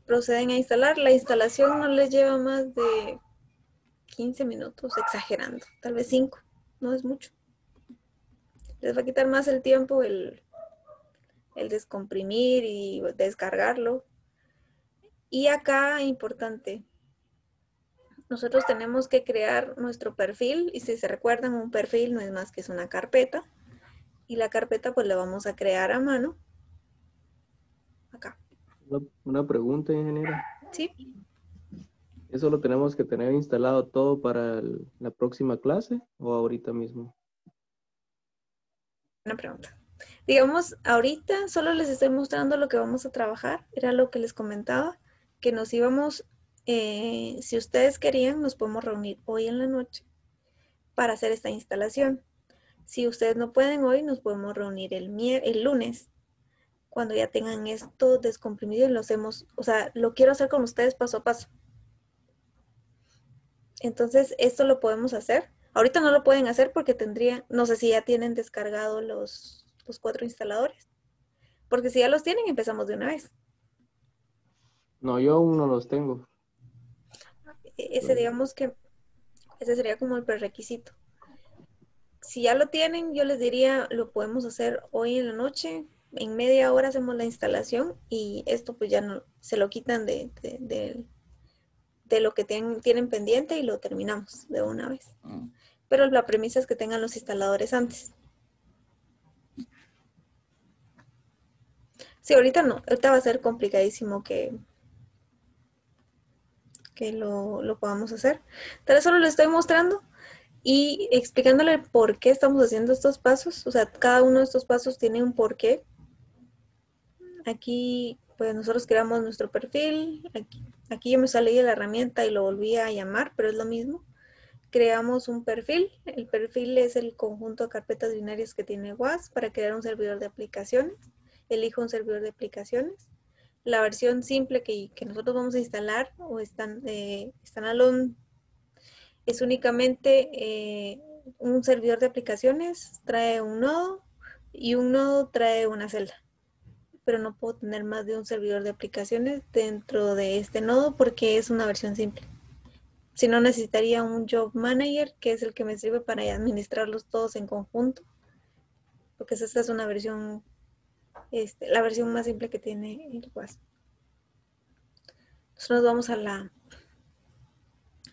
proceden a instalar. La instalación no les lleva más de 15 minutos, exagerando, tal vez 5, no es mucho. Les va a quitar más el tiempo el descomprimir y descargarlo. Y acá, importante, nosotros tenemos que crear nuestro perfil, y si se recuerdan, un perfil no es más que es una carpeta, y la carpeta pues la vamos a crear a mano, acá. Una pregunta, ingeniera. ¿Sí? ¿Eso lo tenemos que tener instalado todo para la próxima clase o ahorita mismo? Una pregunta. Digamos, ahorita solo les estoy mostrando lo que vamos a trabajar, era lo que les comentaba, que nos íbamos, si ustedes querían, nos podemos reunir hoy en la noche para hacer esta instalación. Si ustedes no pueden hoy, nos podemos reunir el lunes, cuando ya tengan esto descomprimido y lo hacemos, o sea, lo quiero hacer con ustedes paso a paso. Entonces, esto lo podemos hacer. Ahorita no lo pueden hacer porque no sé si ya tienen descargado los 4 instaladores. Porque si ya los tienen, empezamos de una vez. No, yo aún no los tengo. Digamos que ese sería como el prerequisito. Si ya lo tienen, yo les diría, lo podemos hacer hoy en la noche. En media hora hacemos la instalación y esto pues ya no se lo quitan de lo que tienen pendiente y lo terminamos de una vez. Pero la premisa es que tengan los instaladores antes. Sí, ahorita no. Ahorita va a ser complicadísimo que lo podamos hacer. Pero solo les estoy mostrando y explicándole por qué estamos haciendo estos pasos. O sea, cada uno de estos pasos tiene un porqué. Aquí, pues nosotros creamos nuestro perfil. Aquí yo me salí de la herramienta y lo volví a llamar, pero es lo mismo. Creamos un perfil. El perfil es el conjunto de carpetas binarias que tiene WAS para crear un servidor de aplicaciones. Elijo un servidor de aplicaciones. La versión simple que nosotros vamos a instalar o standalone es únicamente un servidor de aplicaciones, trae un nodo y un nodo trae una celda. Pero no puedo tener más de un servidor de aplicaciones dentro de este nodo porque es una versión simple. Si no, necesitaría un Job Manager, que es el que me sirve para administrarlos todos en conjunto. Porque esta es una versión, la versión más simple que tiene el WASP. Nosotros vamos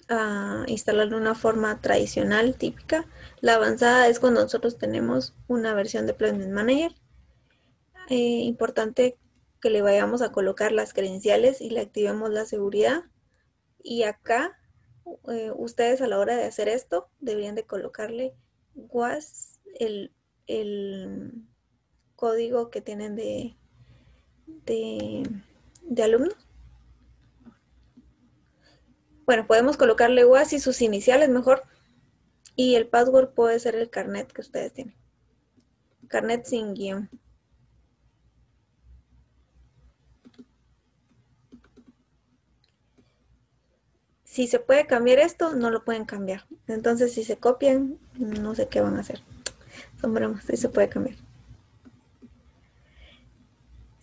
a instalar de una forma tradicional, típica. La avanzada es cuando nosotros tenemos una versión de Deployment Manager. Importante que le vayamos a colocar las credenciales y le activemos la seguridad. Y acá, ustedes a la hora de hacer esto, deberían de colocarle WASP, el código que tienen de alumnos. Bueno, podemos colocarle WASP y sus iniciales mejor. Y el password puede ser el carnet que ustedes tienen. Carnet sin guión. Si se puede cambiar esto, no lo pueden cambiar. Entonces, si se copian, no sé qué van a hacer. Son bromas, sí se puede cambiar.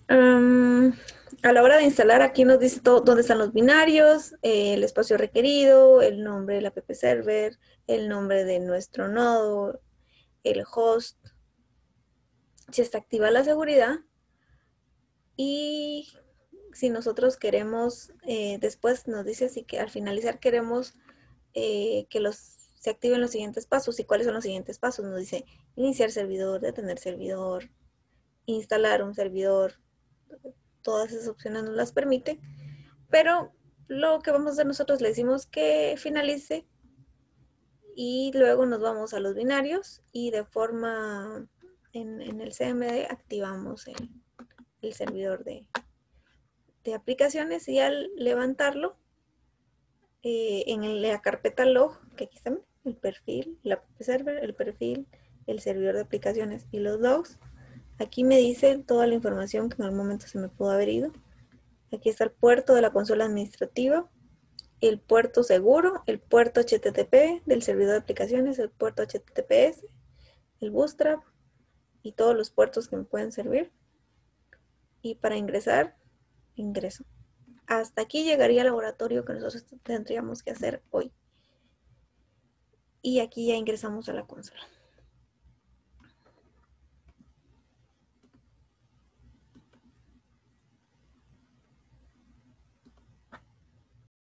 A la hora de instalar, aquí nos dice todo, dónde están los binarios, el espacio requerido, el nombre del app server, el nombre de nuestro nodo, el host, si está activa la seguridad, y si nosotros queremos, después nos dice así que al finalizar queremos que se activen los siguientes pasos. ¿Y cuáles son los siguientes pasos? Nos dice iniciar servidor, detener servidor, instalar un servidor. Todas esas opciones nos las permite, pero lo que vamos a hacer nosotros, le decimos que finalice y luego nos vamos a los binarios y de forma en el CMD activamos el servidor de aplicaciones, y al levantarlo en la carpeta log, que aquí está el perfil, la app server, el perfil, el servidor de aplicaciones y los logs. Aquí me dice toda la información que en algún momento se me pudo haber ido. Aquí está el puerto de la consola administrativa, el puerto seguro, el puerto HTTP del servidor de aplicaciones, el puerto HTTPS, el Bootstrap y todos los puertos que me pueden servir. Y para ingresar, ingreso. Hasta aquí llegaría el laboratorio que nosotros tendríamos que hacer hoy. Y aquí ya ingresamos a la consola.